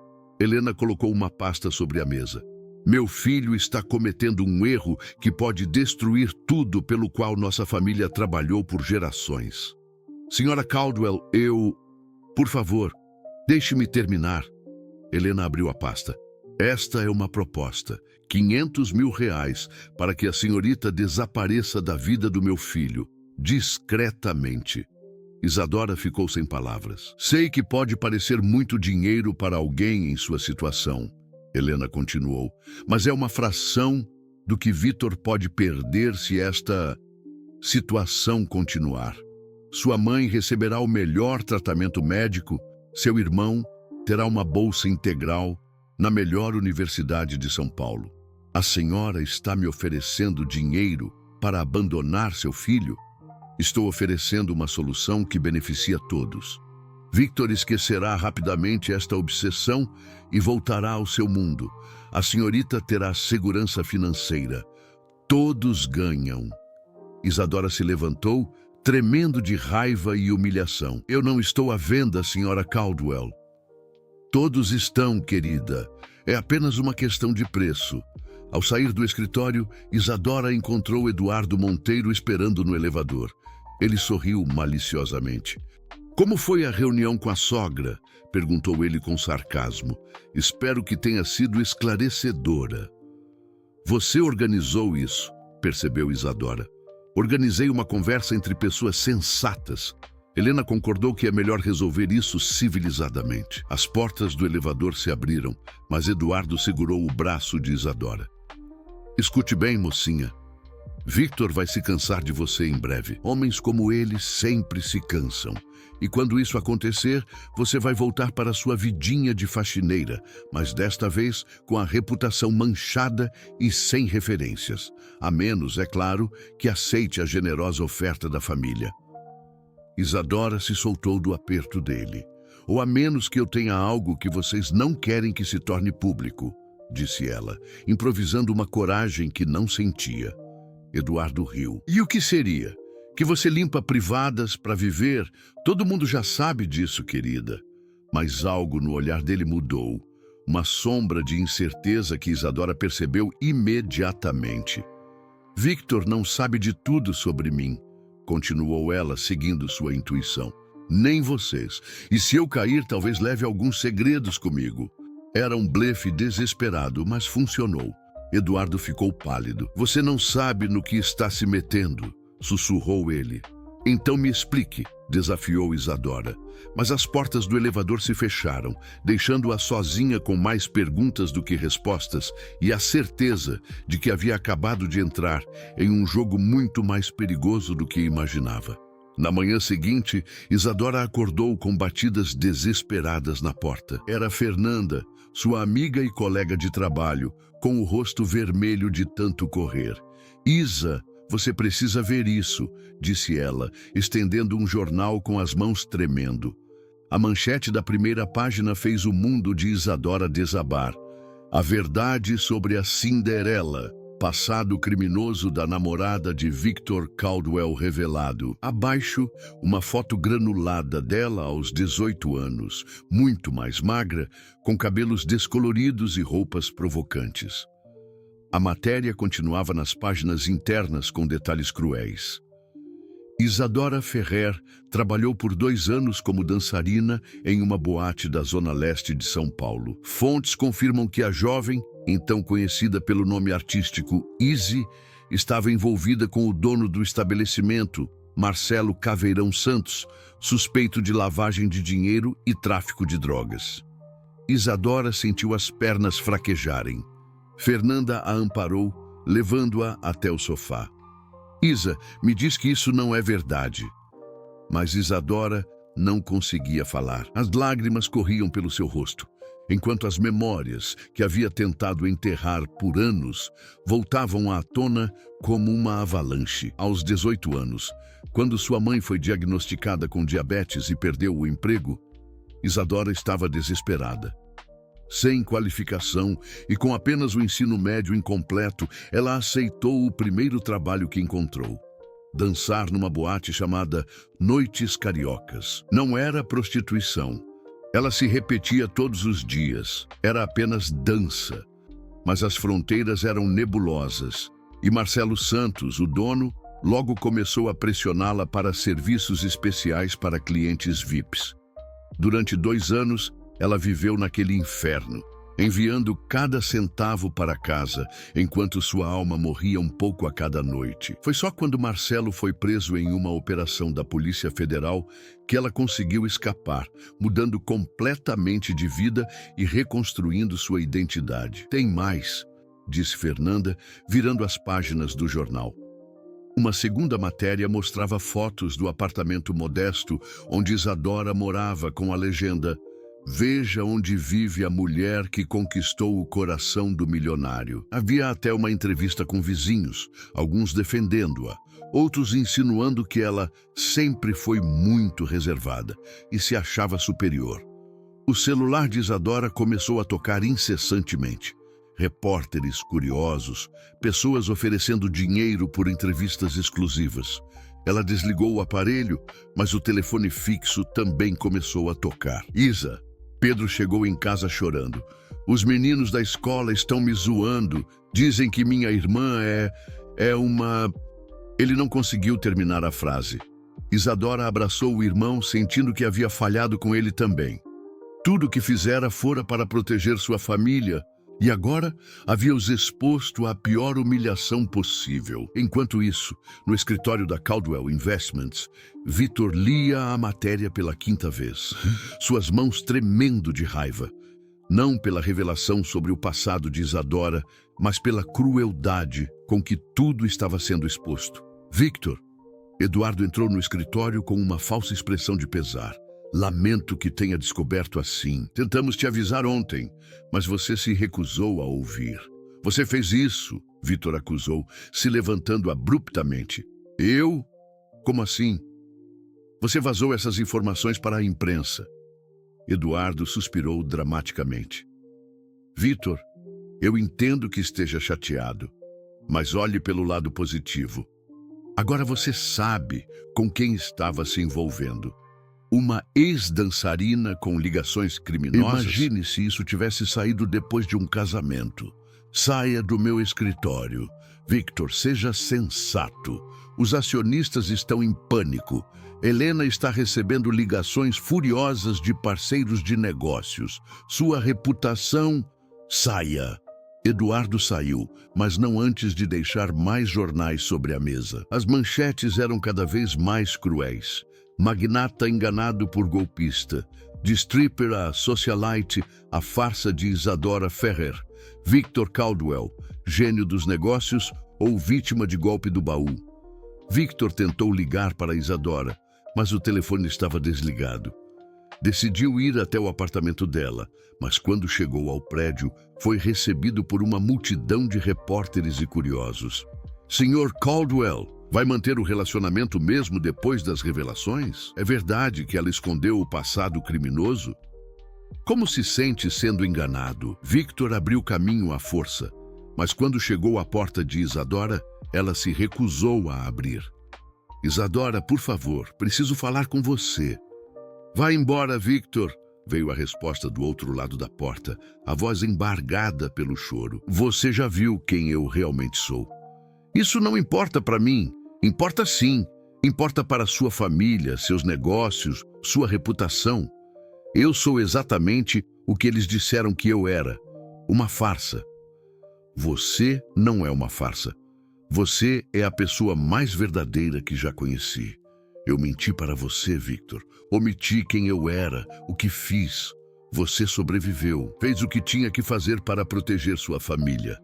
Helena colocou uma pasta sobre a mesa. Meu filho está cometendo um erro que pode destruir tudo pelo qual nossa família trabalhou por gerações. Senhora Caldwell, Por favor, deixe-me terminar. Helena abriu a pasta. Esta é uma proposta. R$500 mil para que a senhorita desapareça da vida do meu filho, discretamente. Isadora ficou sem palavras. Sei que pode parecer muito dinheiro para alguém em sua situação, Helena continuou, mas é uma fração do que Victor pode perder se esta situação continuar. Sua mãe receberá o melhor tratamento médico, seu irmão terá uma bolsa integral na melhor universidade de São Paulo. A senhora está me oferecendo dinheiro para abandonar seu filho? Estou oferecendo uma solução que beneficia todos. Victor esquecerá rapidamente esta obsessão e voltará ao seu mundo. A senhorita terá segurança financeira. Todos ganham. Isadora se levantou, tremendo de raiva e humilhação. Eu não estou à venda, senhora Caldwell. Todos estão, querida. É apenas uma questão de preço. Ao sair do escritório, Isadora encontrou Eduardo Monteiro esperando no elevador. Ele sorriu maliciosamente. Como foi a reunião com a sogra? Perguntou ele com sarcasmo. Espero que tenha sido esclarecedora. Você organizou isso, percebeu Isadora. Organizei uma conversa entre pessoas sensatas. Helena concordou que é melhor resolver isso civilizadamente. As portas do elevador se abriram, mas Eduardo segurou o braço de Isadora. Escute bem, mocinha. Victor vai se cansar de você em breve. Homens como ele sempre se cansam. E quando isso acontecer, você vai voltar para sua vidinha de faxineira, mas desta vez com a reputação manchada e sem referências. A menos, é claro, que aceite a generosa oferta da família. Isadora se soltou do aperto dele. Ou a menos que eu tenha algo que vocês não querem que se torne público, disse ela, improvisando uma coragem que não sentia. Eduardo riu. E o que seria? Que você limpa privadas para viver? Todo mundo já sabe disso, querida. Mas algo no olhar dele mudou. Uma sombra de incerteza que Isadora percebeu imediatamente. Victor não sabe de tudo sobre mim, continuou ela, seguindo sua intuição. Nem vocês. E se eu cair, talvez leve alguns segredos comigo. Era um blefe desesperado, mas funcionou. Eduardo ficou pálido. Você não sabe no que está se metendo, sussurrou ele. Então me explique, desafiou Isadora. Mas as portas do elevador se fecharam, deixando-a sozinha com mais perguntas do que respostas e a certeza de que havia acabado de entrar em um jogo muito mais perigoso do que imaginava. Na manhã seguinte, Isadora acordou com batidas desesperadas na porta. Era Fernanda, sua amiga e colega de trabalho, com o rosto vermelho de tanto correr. Isa, você precisa ver isso, disse ela, estendendo um jornal com as mãos tremendo. A manchete da primeira página fez o mundo de Isadora desabar. A verdade sobre a Cinderela, passado criminoso da namorada de Victor Caldwell revelado. Abaixo, uma foto granulada dela aos 18 anos, muito mais magra, com cabelos descoloridos e roupas provocantes. A matéria continuava nas páginas internas com detalhes cruéis. Isadora Ferrer trabalhou por 2 anos como dançarina em uma boate da zona leste de São Paulo. Fontes confirmam que a jovem, então conhecida pelo nome artístico Izzy, estava envolvida com o dono do estabelecimento, Marcelo Caveirão Santos, suspeito de lavagem de dinheiro e tráfico de drogas. Isadora sentiu as pernas fraquejarem. Fernanda a amparou, levando-a até o sofá. Isa, me diz que isso não é verdade. Mas Isadora não conseguia falar. As lágrimas corriam pelo seu rosto, enquanto as memórias que havia tentado enterrar por anos voltavam à tona como uma avalanche. Aos 18 anos, quando sua mãe foi diagnosticada com diabetes e perdeu o emprego, Isadora estava desesperada. Sem qualificação e com apenas o ensino médio incompleto, ela aceitou o primeiro trabalho que encontrou. Dançar numa boate chamada Noites Cariocas. Não era prostituição. Ela se repetia todos os dias. Era apenas dança. Mas as fronteiras eram nebulosas. E Marcelo Santos, o dono, logo começou a pressioná-la para serviços especiais para clientes VIPs. Durante 2 anos, ela viveu naquele inferno, enviando cada centavo para casa, enquanto sua alma morria um pouco a cada noite. Foi só quando Marcelo foi preso em uma operação da Polícia Federal que ela conseguiu escapar, mudando completamente de vida e reconstruindo sua identidade. Tem mais, disse Fernanda, virando as páginas do jornal. Uma segunda matéria mostrava fotos do apartamento modesto onde Isadora morava com a legenda: Veja onde vive a mulher que conquistou o coração do milionário. Havia até uma entrevista com vizinhos, alguns defendendo-a, outros insinuando que ela sempre foi muito reservada e se achava superior. O celular de Isadora começou a tocar incessantemente. Repórteres curiosos, pessoas oferecendo dinheiro por entrevistas exclusivas. Ela desligou o aparelho, mas o telefone fixo também começou a tocar. Isa, Pedro chegou em casa chorando. Os meninos da escola estão me zoando. Dizem que minha irmã é uma... Ele não conseguiu terminar a frase. Isadora abraçou o irmão, sentindo que havia falhado com ele também. Tudo o que fizera fora para proteger sua família, e agora havia-os exposto à pior humilhação possível. Enquanto isso, no escritório da Caldwell Investments, Victor lia a matéria pela 5ª vez, suas mãos tremendo de raiva. Não pela revelação sobre o passado de Isadora, mas pela crueldade com que tudo estava sendo exposto. Victor, Eduardo entrou no escritório com uma falsa expressão de pesar. Lamento que tenha descoberto assim. Tentamos te avisar ontem, mas você se recusou a ouvir. Você fez isso, Victor acusou, se levantando abruptamente. Eu? Como assim? Você vazou essas informações para a imprensa. Eduardo suspirou dramaticamente. Victor, eu entendo que esteja chateado, mas olhe pelo lado positivo. Agora você sabe com quem estava se envolvendo. Uma ex-dançarina com ligações criminosas? Imagine se isso tivesse saído depois de um casamento. Saia do meu escritório. Victor, seja sensato. Os acionistas estão em pânico. Helena está recebendo ligações furiosas de parceiros de negócios. Sua reputação... Saia. Eduardo saiu, mas não antes de deixar mais jornais sobre a mesa. As manchetes eram cada vez mais cruéis. Magnata enganado por golpista. De stripper a socialite, a farsa de Isadora Ferrer. Victor Caldwell, gênio dos negócios ou vítima de golpe do baú. Victor tentou ligar para Isadora, mas o telefone estava desligado. Decidiu ir até o apartamento dela, mas quando chegou ao prédio, foi recebido por uma multidão de repórteres e curiosos. Sr. Caldwell, vai manter o relacionamento mesmo depois das revelações? É verdade que ela escondeu o passado criminoso? Como se sente sendo enganado? Victor abriu caminho à força, mas quando chegou à porta de Isadora, ela se recusou a abrir. Isadora, por favor, preciso falar com você. Vá embora, Victor, veio a resposta do outro lado da porta, a voz embargada pelo choro. Você já viu quem eu realmente sou. Isso não importa para mim. Importa sim. Importa para sua família, seus negócios, sua reputação. Eu sou exatamente o que eles disseram que eu era. Uma farsa. Você não é uma farsa. Você é a pessoa mais verdadeira que já conheci. Eu menti para você, Victor. Omiti quem eu era, o que fiz. Você sobreviveu. Fez o que tinha que fazer para proteger sua família.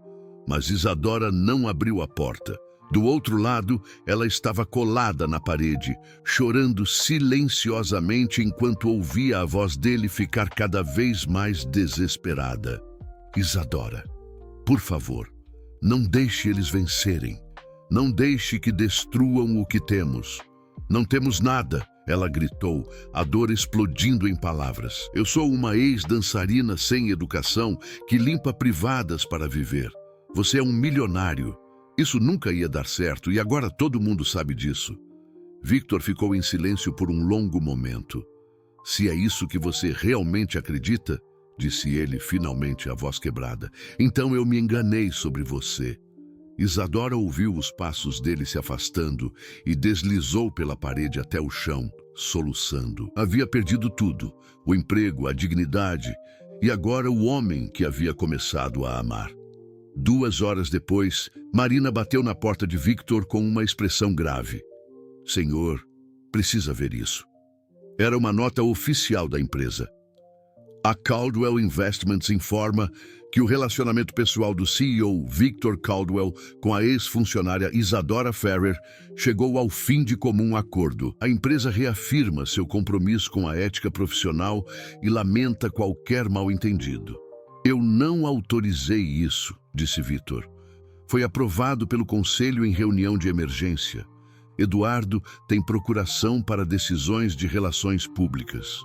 Mas Isadora não abriu a porta. Do outro lado, ela estava colada na parede, chorando silenciosamente enquanto ouvia a voz dele ficar cada vez mais desesperada. Isadora, por favor, não deixe eles vencerem. Não deixe que destruam o que temos. Não temos nada, ela gritou, a dor explodindo em palavras. Eu sou uma ex-dançarina sem educação que limpa privadas para viver. Você é um milionário. Isso nunca ia dar certo e agora todo mundo sabe disso. Victor ficou em silêncio por um longo momento. Se é isso que você realmente acredita, disse ele finalmente, a voz quebrada, então eu me enganei sobre você. Isadora ouviu os passos dele se afastando e deslizou pela parede até o chão, soluçando. Havia perdido tudo, o emprego, a dignidade e agora o homem que havia começado a amar. 2 horas depois, Marina bateu na porta de Victor com uma expressão grave. Senhor, precisa ver isso. Era uma nota oficial da empresa. A Caldwell Investments informa que o relacionamento pessoal do CEO Victor Caldwell com a ex-funcionária Isadora Ferrer chegou ao fim de comum acordo. A empresa reafirma seu compromisso com a ética profissional e lamenta qualquer mal-entendido. Eu não autorizei isso, disse Victor. Foi aprovado pelo conselho em reunião de emergência. Eduardo tem procuração para decisões de relações públicas.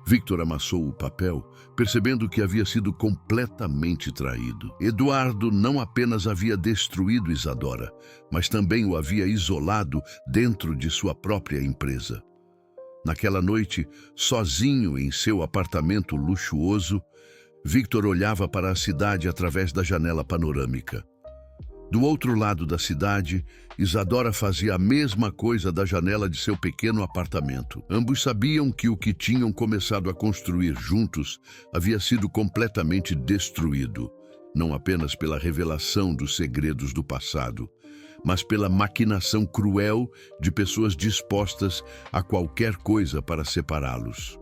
Victor amassou o papel, percebendo que havia sido completamente traído. Eduardo não apenas havia destruído Isadora, mas também o havia isolado dentro de sua própria empresa. Naquela noite, sozinho em seu apartamento luxuoso, Victor olhava para a cidade através da janela panorâmica. Do outro lado da cidade, Isadora fazia a mesma coisa da janela de seu pequeno apartamento. Ambos sabiam que o que tinham começado a construir juntos havia sido completamente destruído, não apenas pela revelação dos segredos do passado, mas pela maquinação cruel de pessoas dispostas a qualquer coisa para separá-los.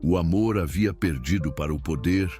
O amor havia perdido para o poder.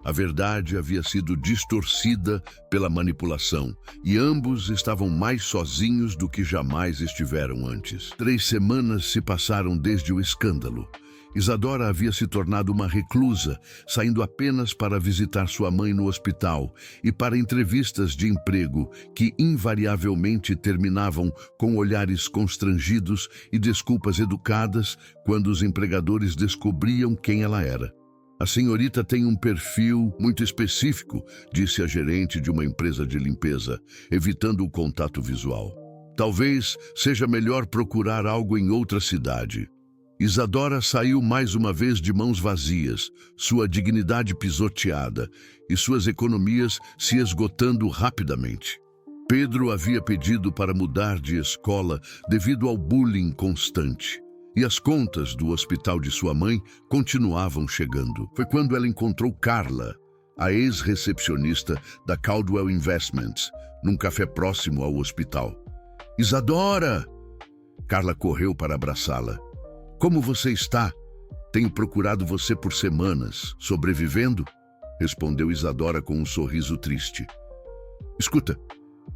A verdade havia sido distorcida pela manipulação e ambos estavam mais sozinhos do que jamais estiveram antes. 3 semanas se passaram desde o escândalo. Isadora havia se tornado uma reclusa, saindo apenas para visitar sua mãe no hospital e para entrevistas de emprego que invariavelmente terminavam com olhares constrangidos e desculpas educadas quando os empregadores descobriam quem ela era. A senhorita tem um perfil muito específico, disse a gerente de uma empresa de limpeza, evitando o contato visual. Talvez seja melhor procurar algo em outra cidade. Isadora saiu mais uma vez de mãos vazias, sua dignidade pisoteada e suas economias se esgotando rapidamente. Pedro havia pedido para mudar de escola devido ao bullying constante. E as contas do hospital de sua mãe continuavam chegando. Foi quando ela encontrou Carla, a ex-recepcionista da Caldwell Investments, num café próximo ao hospital. Isadora! Carla correu para abraçá-la. Como você está? Tenho procurado você por semanas. Sobrevivendo? Respondeu Isadora com um sorriso triste. Escuta,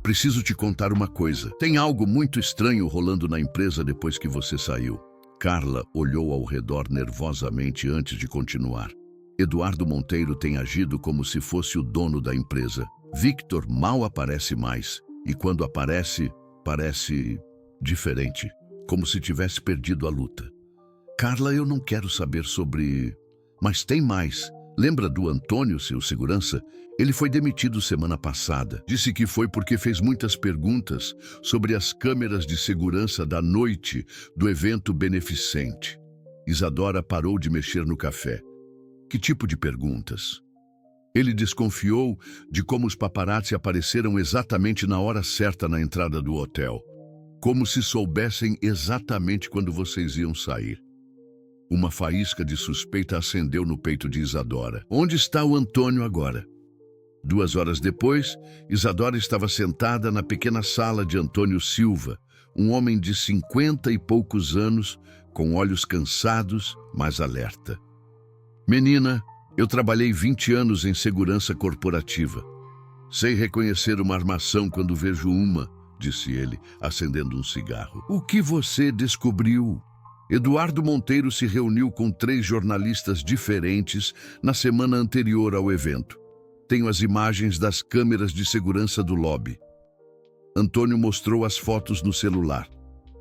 preciso te contar uma coisa. Tem algo muito estranho rolando na empresa depois que você saiu. Carla olhou ao redor nervosamente antes de continuar. Eduardo Monteiro tem agido como se fosse o dono da empresa. Victor mal aparece mais, e quando aparece, parece diferente, como se tivesse perdido a luta. Carla, eu não quero saber sobre... Mas tem mais. Lembra do Antônio, seu segurança? Ele foi demitido semana passada. Disse que foi porque fez muitas perguntas sobre as câmeras de segurança da noite do evento beneficente. Isadora parou de mexer no café. Que tipo de perguntas? Ele desconfiou de como os paparazzi apareceram exatamente na hora certa na entrada do hotel. Como se soubessem exatamente quando vocês iam sair. Uma faísca de suspeita acendeu no peito de Isadora. Onde está o Antônio agora? 2 horas depois, Isadora estava sentada na pequena sala de Antônio Silva, um homem de 50 e poucos anos, com olhos cansados, mas alerta. Menina, eu trabalhei 20 anos em segurança corporativa. Sei reconhecer uma armação quando vejo uma, disse ele, acendendo um cigarro. O que você descobriu? Eduardo Monteiro se reuniu com 3 jornalistas diferentes na semana anterior ao evento. Tenho as imagens das câmeras de segurança do lobby. Antônio mostrou as fotos no celular.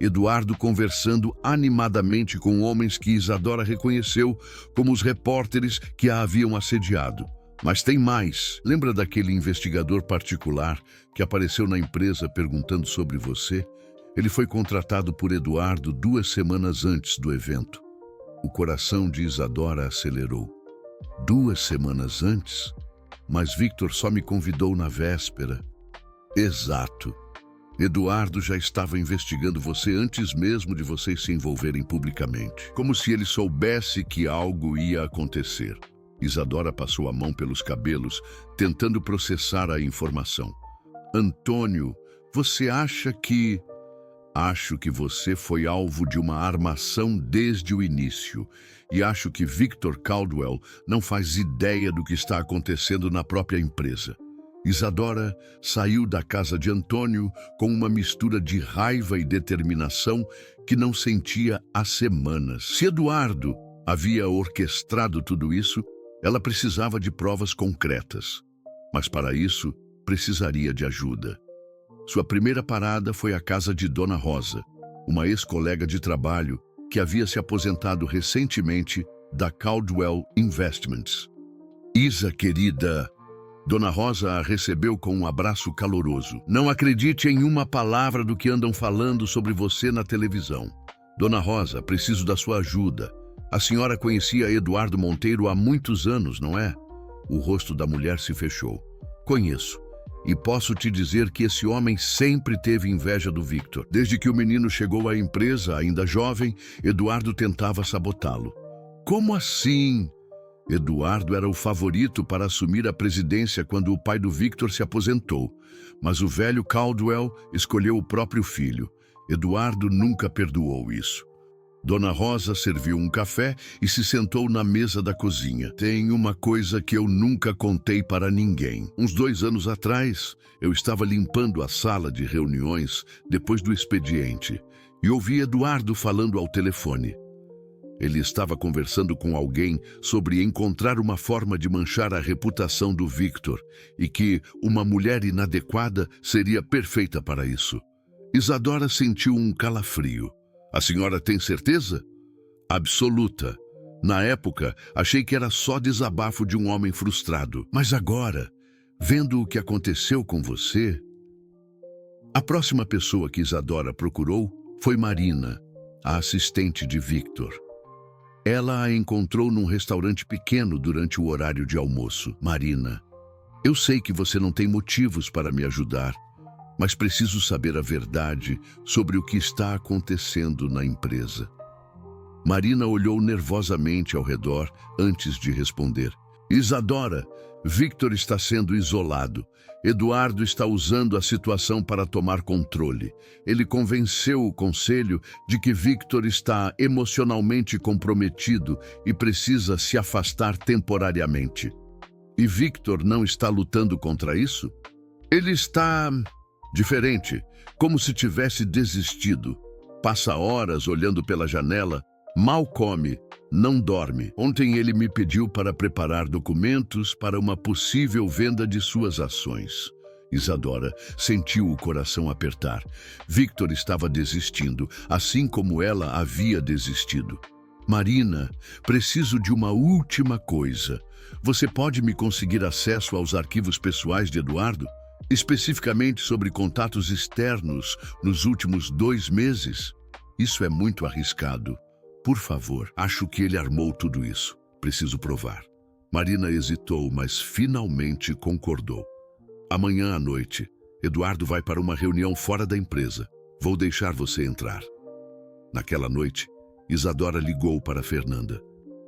Eduardo conversando animadamente com homens que Isadora reconheceu como os repórteres que a haviam assediado. Mas tem mais. Lembra daquele investigador particular que apareceu na empresa perguntando sobre você? Ele foi contratado por Eduardo 2 semanas antes do evento. O coração de Isadora acelerou. 2 semanas antes? Mas Victor só me convidou na véspera. Exato. Eduardo já estava investigando você antes mesmo de vocês se envolverem publicamente. Como se ele soubesse que algo ia acontecer. Isadora passou a mão pelos cabelos, tentando processar a informação. Antônio, você acha que... Acho que você foi alvo de uma armação desde o início. E acho que Victor Caldwell não faz ideia do que está acontecendo na própria empresa. Isadora saiu da casa de Antônio com uma mistura de raiva e determinação que não sentia há semanas. Se Eduardo havia orquestrado tudo isso, ela precisava de provas concretas. Mas para isso, precisaria de ajuda. Sua primeira parada foi a casa de Dona Rosa, uma ex-colega de trabalho que havia se aposentado recentemente da Caldwell Investments. Isa, querida, Dona Rosa a recebeu com um abraço caloroso. Não acredite em uma palavra do que andam falando sobre você na televisão. Dona Rosa, preciso da sua ajuda. A senhora conhecia Eduardo Monteiro há muitos anos, não é? O rosto da mulher se fechou. Conheço. E posso te dizer que esse homem sempre teve inveja do Victor. Desde que o menino chegou à empresa, ainda jovem, Eduardo tentava sabotá-lo. Como assim? Eduardo era o favorito para assumir a presidência quando o pai do Victor se aposentou. Mas o velho Caldwell escolheu o próprio filho. Eduardo nunca perdoou isso. Dona Rosa serviu um café e se sentou na mesa da cozinha. Tem uma coisa que eu nunca contei para ninguém. Uns 2 anos atrás, eu estava limpando a sala de reuniões depois do expediente e ouvi Eduardo falando ao telefone. Ele estava conversando com alguém sobre encontrar uma forma de manchar a reputação do Victor e que uma mulher inadequada seria perfeita para isso. Isadora sentiu um calafrio. A senhora tem certeza? Absoluta. Na época, achei que era só desabafo de um homem frustrado. Mas agora, vendo o que aconteceu com você... A próxima pessoa que Isadora procurou foi Marina, a assistente de Victor. Ela a encontrou num restaurante pequeno durante o horário de almoço. Marina, eu sei que você não tem motivos para me ajudar, mas preciso saber a verdade sobre o que está acontecendo na empresa. Marina olhou nervosamente ao redor antes de responder. Isadora, Victor está sendo isolado. Eduardo está usando a situação para tomar controle. Ele convenceu o conselho de que Victor está emocionalmente comprometido e precisa se afastar temporariamente. E Victor não está lutando contra isso? Ele está... diferente, como se tivesse desistido. Passa horas olhando pela janela, mal come, não dorme. Ontem ele me pediu para preparar documentos para uma possível venda de suas ações. Isadora sentiu o coração apertar. Victor estava desistindo, assim como ela havia desistido. Marina, preciso de uma última coisa. Você pode me conseguir acesso aos arquivos pessoais de Eduardo? Especificamente sobre contatos externos nos últimos 2 meses? Isso é muito arriscado. Por favor, acho que ele armou tudo isso. Preciso provar. Marina hesitou, mas finalmente concordou. Amanhã à noite, Eduardo vai para uma reunião fora da empresa. Vou deixar você entrar. Naquela noite, Isadora ligou para Fernanda.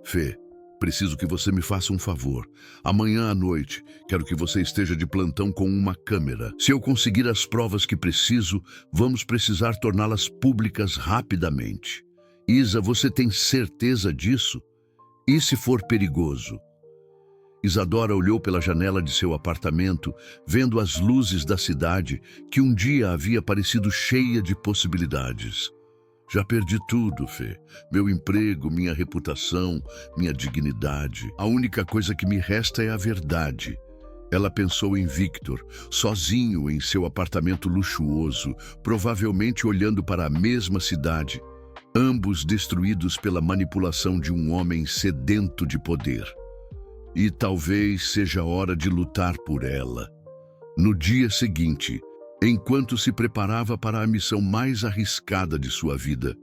Fê, preciso que você me faça um favor. Amanhã à noite, quero que você esteja de plantão com uma câmera. Se eu conseguir as provas que preciso, vamos precisar torná-las públicas rapidamente. Isa, você tem certeza disso? E se for perigoso? Isadora olhou pela janela de seu apartamento, vendo as luzes da cidade que um dia havia parecido cheia de possibilidades. Já perdi tudo, Fê. Meu emprego, minha reputação, minha dignidade. A única coisa que me resta é a verdade. Ela pensou em Victor, sozinho em seu apartamento luxuoso, provavelmente olhando para a mesma cidade, ambos destruídos pela manipulação de um homem sedento de poder. E talvez seja hora de lutar por ela. No dia seguinte, enquanto se preparava para a missão mais arriscada de sua vida,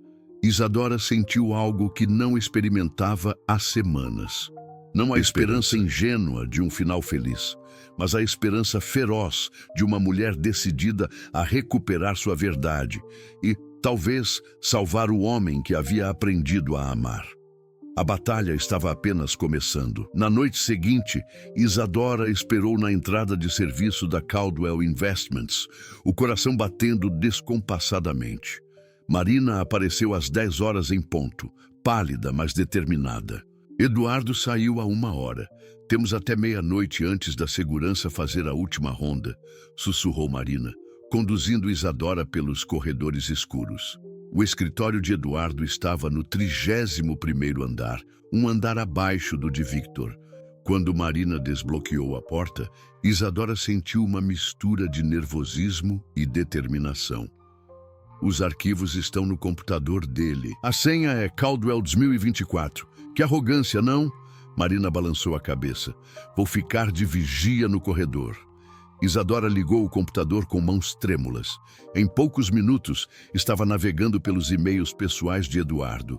Isadora sentiu algo que não experimentava há semanas. Não a esperança ingênua de um final feliz, mas a esperança feroz de uma mulher decidida a recuperar sua verdade e, talvez, salvar o homem que havia aprendido a amar. A batalha estava apenas começando. Na noite seguinte, Isadora esperou na entrada de serviço da Caldwell Investments, o coração batendo descompassadamente. Marina apareceu às 10 horas em ponto, pálida, mas determinada. Eduardo saiu a 1 hora. Temos até meia-noite antes da segurança fazer a última ronda, sussurrou Marina, conduzindo Isadora pelos corredores escuros. O escritório de Eduardo estava no 31º andar, um andar abaixo do de Victor. Quando Marina desbloqueou a porta, Isadora sentiu uma mistura de nervosismo e determinação. Os arquivos estão no computador dele. A senha é Caldwell 2024. Que arrogância, não? Marina balançou a cabeça. Vou ficar de vigia no corredor. Isadora ligou o computador com mãos trêmulas. Em poucos minutos, estava navegando pelos e-mails pessoais de Eduardo.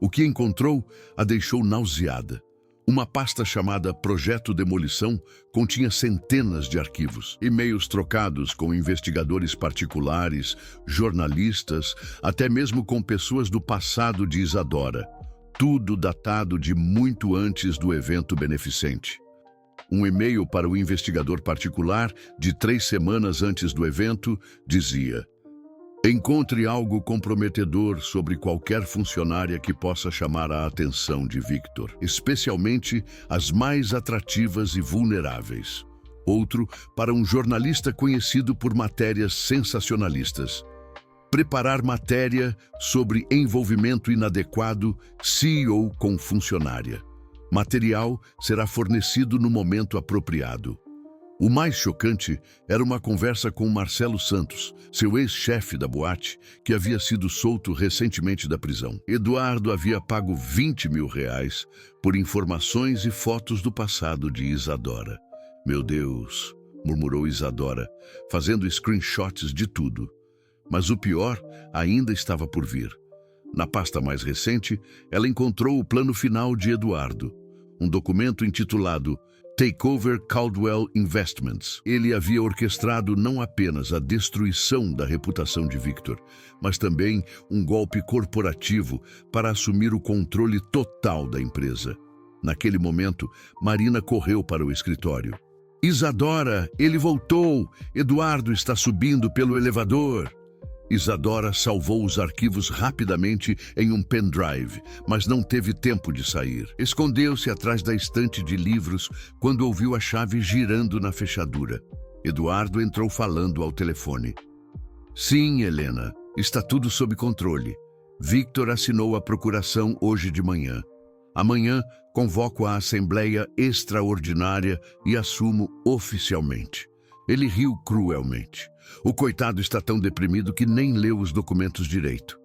O que encontrou a deixou nauseada. Uma pasta chamada Projeto Demolição continha centenas de arquivos, e-mails trocados com investigadores particulares, jornalistas, até mesmo com pessoas do passado de Isadora. Tudo datado de muito antes do evento beneficente. Um e-mail para o investigador particular, de 3 semanas antes do evento, dizia: encontre algo comprometedor sobre qualquer funcionária que possa chamar a atenção de Victor, especialmente as mais atrativas e vulneráveis. Outro para um jornalista conhecido por matérias sensacionalistas. Preparar matéria sobre envolvimento inadequado CEO com funcionária. Material será fornecido no momento apropriado. O mais chocante era uma conversa com Marcelo Santos, seu ex-chefe da boate, que havia sido solto recentemente da prisão. Eduardo havia pago R$20 mil por informações e fotos do passado de Isadora. Meu Deus, murmurou Isadora, fazendo screenshots de tudo. Mas o pior ainda estava por vir. Na pasta mais recente, ela encontrou o plano final de Eduardo, um documento intitulado Takeover Caldwell Investments. Ele havia orquestrado não apenas a destruição da reputação de Victor, mas também um golpe corporativo para assumir o controle total da empresa. Naquele momento, Marina correu para o escritório. Isadora, ele voltou! Eduardo está subindo pelo elevador! Isadora salvou os arquivos rapidamente em um pendrive, mas não teve tempo de sair. Escondeu-se atrás da estante de livros quando ouviu a chave girando na fechadura. Eduardo entrou falando ao telefone. Sim, Helena, está tudo sob controle. Victor assinou a procuração hoje de manhã. Amanhã, convoco a Assembleia Extraordinária e assumo oficialmente. Ele riu cruelmente. O coitado está tão deprimido que nem leu os documentos direito.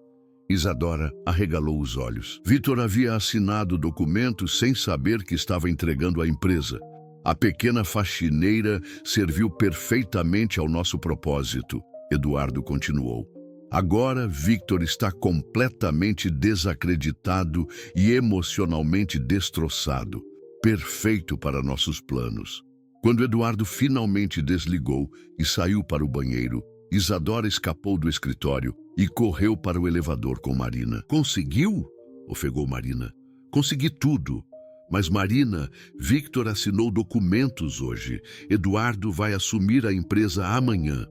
Isadora arregalou os olhos. Victor havia assinado o documento sem saber que estava entregando a empresa. A pequena faxineira serviu perfeitamente ao nosso propósito, Eduardo continuou. Agora, Victor está completamente desacreditado e emocionalmente destroçado. Perfeito para nossos planos. Quando Eduardo finalmente desligou e saiu para o banheiro, Isadora escapou do escritório e correu para o elevador com Marina. Conseguiu? Ofegou Marina. Consegui tudo. Mas Marina, Victor assinou documentos hoje. Eduardo vai assumir a empresa amanhã.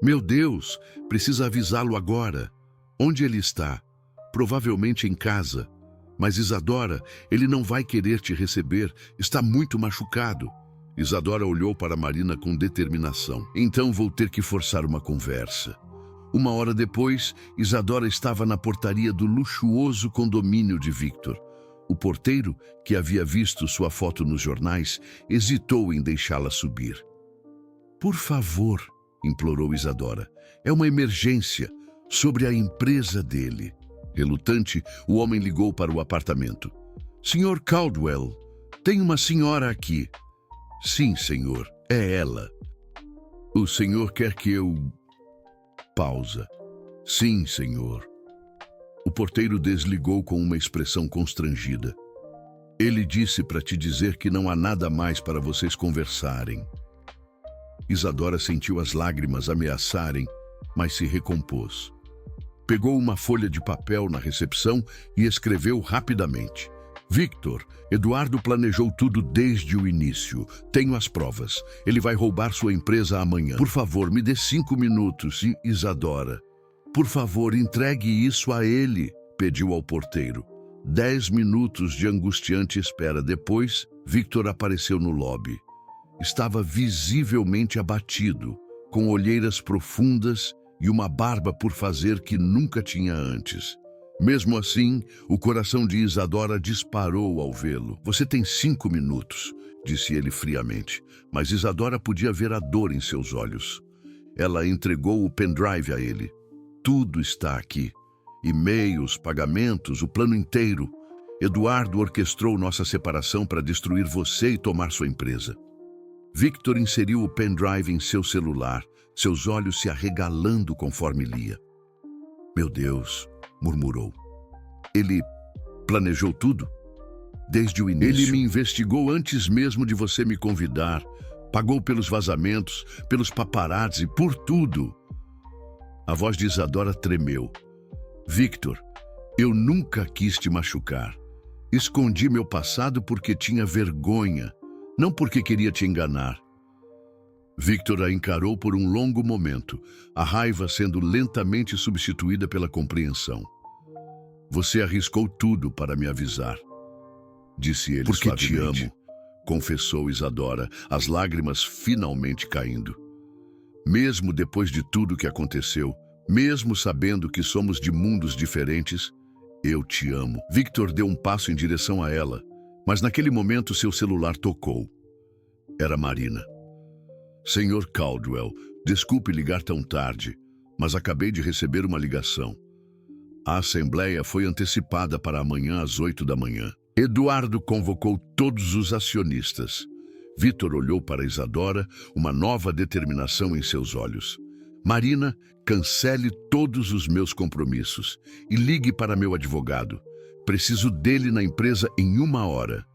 Meu Deus, precisa avisá-lo agora. Onde ele está? Provavelmente em casa. Mas Isadora, ele não vai querer te receber. Está muito machucado. Isadora olhou para Marina com determinação. Então vou ter que forçar uma conversa. 1 hora depois, Isadora estava na portaria do luxuoso condomínio de Victor. O porteiro, que havia visto sua foto nos jornais, hesitou em deixá-la subir. Por favor, implorou Isadora. É uma emergência sobre a empresa dele. Relutante, o homem ligou para o apartamento. Sr. Caldwell, tem uma senhora aqui. Sim, senhor, é ela. O senhor quer que eu... Pausa. Sim, senhor. O porteiro desligou com uma expressão constrangida. Ele disse para te dizer que não há nada mais para vocês conversarem. Isadora sentiu as lágrimas ameaçarem, mas se recompôs. Pegou uma folha de papel na recepção e escreveu rapidamente. Victor, Eduardo planejou tudo desde o início. Tenho as provas. Ele vai roubar sua empresa amanhã. Por favor, me dê 5 minutos. Isadora. Por favor, entregue isso a ele, pediu ao porteiro. 10 minutos de angustiante espera depois, Victor apareceu no lobby. Estava visivelmente abatido, com olheiras profundas e uma barba por fazer que nunca tinha antes. Mesmo assim, o coração de Isadora disparou ao vê-lo. Você tem 5 minutos, disse ele friamente, mas Isadora podia ver a dor em seus olhos. Ela entregou o pendrive a ele. Tudo está aqui. E-mails, pagamentos, o plano inteiro. Eduardo orquestrou nossa separação para destruir você e tomar sua empresa. Victor inseriu o pendrive em seu celular, seus olhos se arregalando conforme lia. Meu Deus, murmurou. Ele planejou tudo? Desde o início. Ele me investigou antes mesmo de você me convidar. Pagou pelos vazamentos, pelos paparazzi, por tudo. A voz de Isadora tremeu. Victor, eu nunca quis te machucar. Escondi meu passado porque tinha vergonha, não porque queria te enganar. Victor a encarou por um longo momento, a raiva sendo lentamente substituída pela compreensão. Você arriscou tudo para me avisar, disse ele suavemente. Porque te amo, confessou Isadora, as lágrimas finalmente caindo. Mesmo depois de tudo que aconteceu, mesmo sabendo que somos de mundos diferentes, eu te amo. Victor deu um passo em direção a ela, mas naquele momento seu celular tocou. Era Marina. Senhor Caldwell, desculpe ligar tão tarde, mas acabei de receber uma ligação. A assembleia foi antecipada para amanhã às 8 da manhã. Eduardo convocou todos os acionistas. Victor olhou para Isadora, uma nova determinação em seus olhos. Marina, cancele todos os meus compromissos e ligue para meu advogado. Preciso dele na empresa em 1 hora.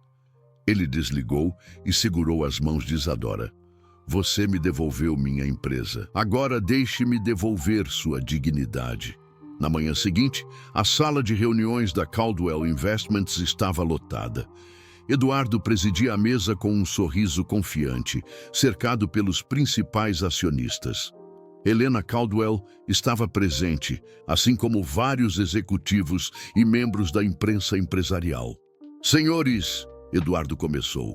Ele desligou e segurou as mãos de Isadora. Você me devolveu minha empresa. Agora deixe-me devolver sua dignidade. Na manhã seguinte, a sala de reuniões da Caldwell Investments estava lotada. Eduardo presidia a mesa com um sorriso confiante, cercado pelos principais acionistas. Helena Caldwell estava presente, assim como vários executivos e membros da imprensa empresarial. Senhores, Eduardo começou.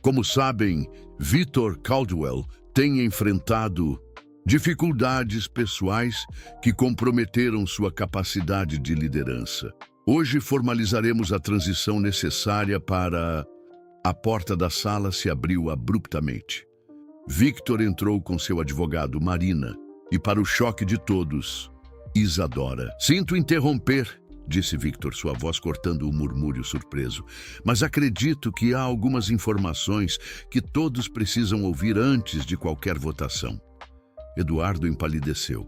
Como sabem, Victor Caldwell tem enfrentado dificuldades pessoais que comprometeram sua capacidade de liderança. Hoje formalizaremos a transição necessária para... A porta da sala se abriu abruptamente. Victor entrou com seu advogado, Marina, e para o choque de todos, Isadora. Sinto interromper, disse Victor, sua voz cortando o murmúrio surpreso, mas acredito que há algumas informações que todos precisam ouvir antes de qualquer votação. Eduardo empalideceu.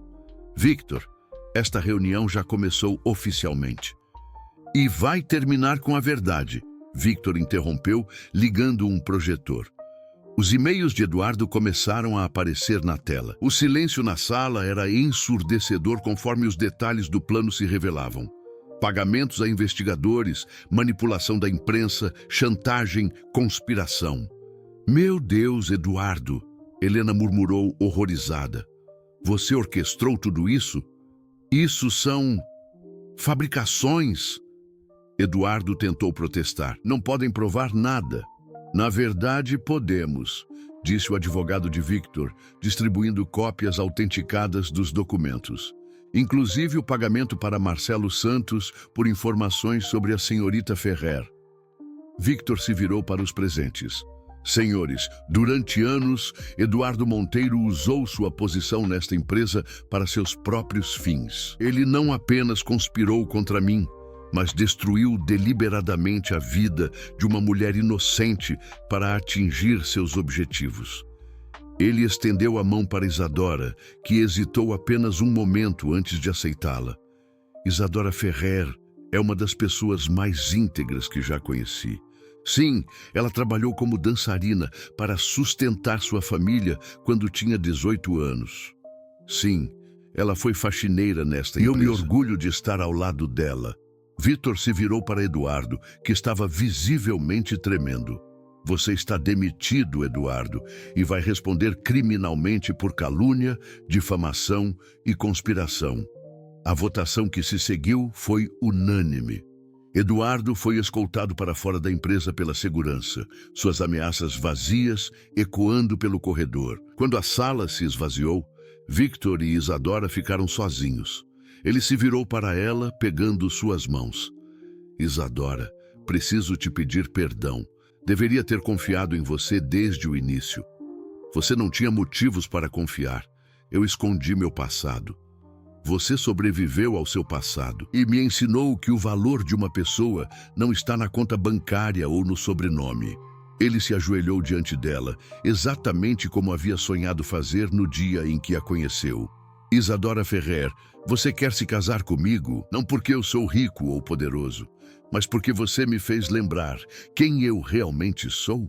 Victor, esta reunião já começou oficialmente. E vai terminar com a verdade, Victor interrompeu, ligando um projetor. Os e-mails de Eduardo começaram a aparecer na tela. O silêncio na sala era ensurdecedor conforme os detalhes do plano se revelavam. Pagamentos a investigadores, manipulação da imprensa, chantagem, conspiração. Meu Deus, Eduardo, Helena murmurou horrorizada. Você orquestrou tudo isso? Isso são fabricações. Eduardo tentou protestar. Não podem provar nada. Na verdade, podemos, disse o advogado de Victor, distribuindo cópias autenticadas dos documentos. Inclusive o pagamento para Marcelo Santos por informações sobre a senhorita Ferrer. Victor se virou para os presentes. Senhores, durante anos, Eduardo Monteiro usou sua posição nesta empresa para seus próprios fins. Ele não apenas conspirou contra mim, mas destruiu deliberadamente a vida de uma mulher inocente para atingir seus objetivos. Ele estendeu a mão para Isadora, que hesitou apenas um momento antes de aceitá-la. Isadora Ferrer é uma das pessoas mais íntegras que já conheci. Sim, ela trabalhou como dançarina para sustentar sua família quando tinha 18 anos. Sim, ela foi faxineira nesta empresa. E eu me orgulho de estar ao lado dela. Victor se virou para Eduardo, que estava visivelmente tremendo. Você está demitido, Eduardo, e vai responder criminalmente por calúnia, difamação e conspiração. A votação que se seguiu foi unânime. Eduardo foi escoltado para fora da empresa pela segurança, suas ameaças vazias ecoando pelo corredor. Quando a sala se esvaziou, Victor e Isadora ficaram sozinhos. Ele se virou para ela, pegando suas mãos. Isadora, preciso te pedir perdão. Deveria ter confiado em você desde o início. Você não tinha motivos para confiar. Eu escondi meu passado. Você sobreviveu ao seu passado e me ensinou que o valor de uma pessoa não está na conta bancária ou no sobrenome. Ele se ajoelhou diante dela, exatamente como havia sonhado fazer no dia em que a conheceu. Isadora Ferrer, você quer se casar comigo, não porque eu sou rico ou poderoso, mas porque você me fez lembrar quem eu realmente sou?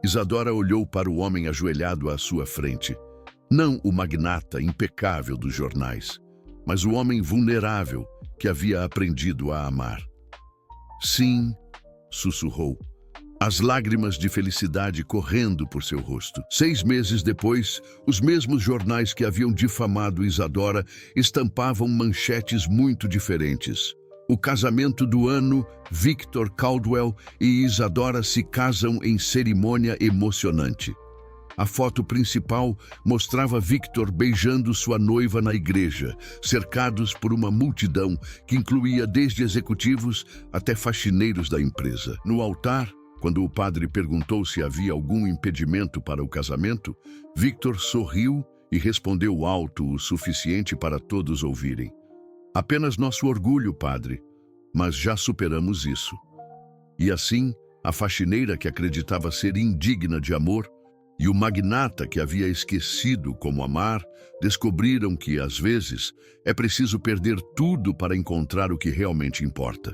Isadora olhou para o homem ajoelhado à sua frente. Não o magnata impecável dos jornais, mas o homem vulnerável que havia aprendido a amar. Sim, sussurrou, as lágrimas de felicidade correndo por seu rosto. 6 meses depois, os mesmos jornais que haviam difamado Isadora estampavam manchetes muito diferentes. O casamento do ano, Victor Caldwell e Isadora se casam em cerimônia emocionante. A foto principal mostrava Victor beijando sua noiva na igreja, cercados por uma multidão que incluía desde executivos até faxineiros da empresa. No altar, quando o padre perguntou se havia algum impedimento para o casamento, Victor sorriu e respondeu alto o suficiente para todos ouvirem. Apenas nosso orgulho, padre, mas já superamos isso. E assim, a faxineira que acreditava ser indigna de amor e o magnata que havia esquecido como amar, descobriram que, às vezes, é preciso perder tudo para encontrar o que realmente importa.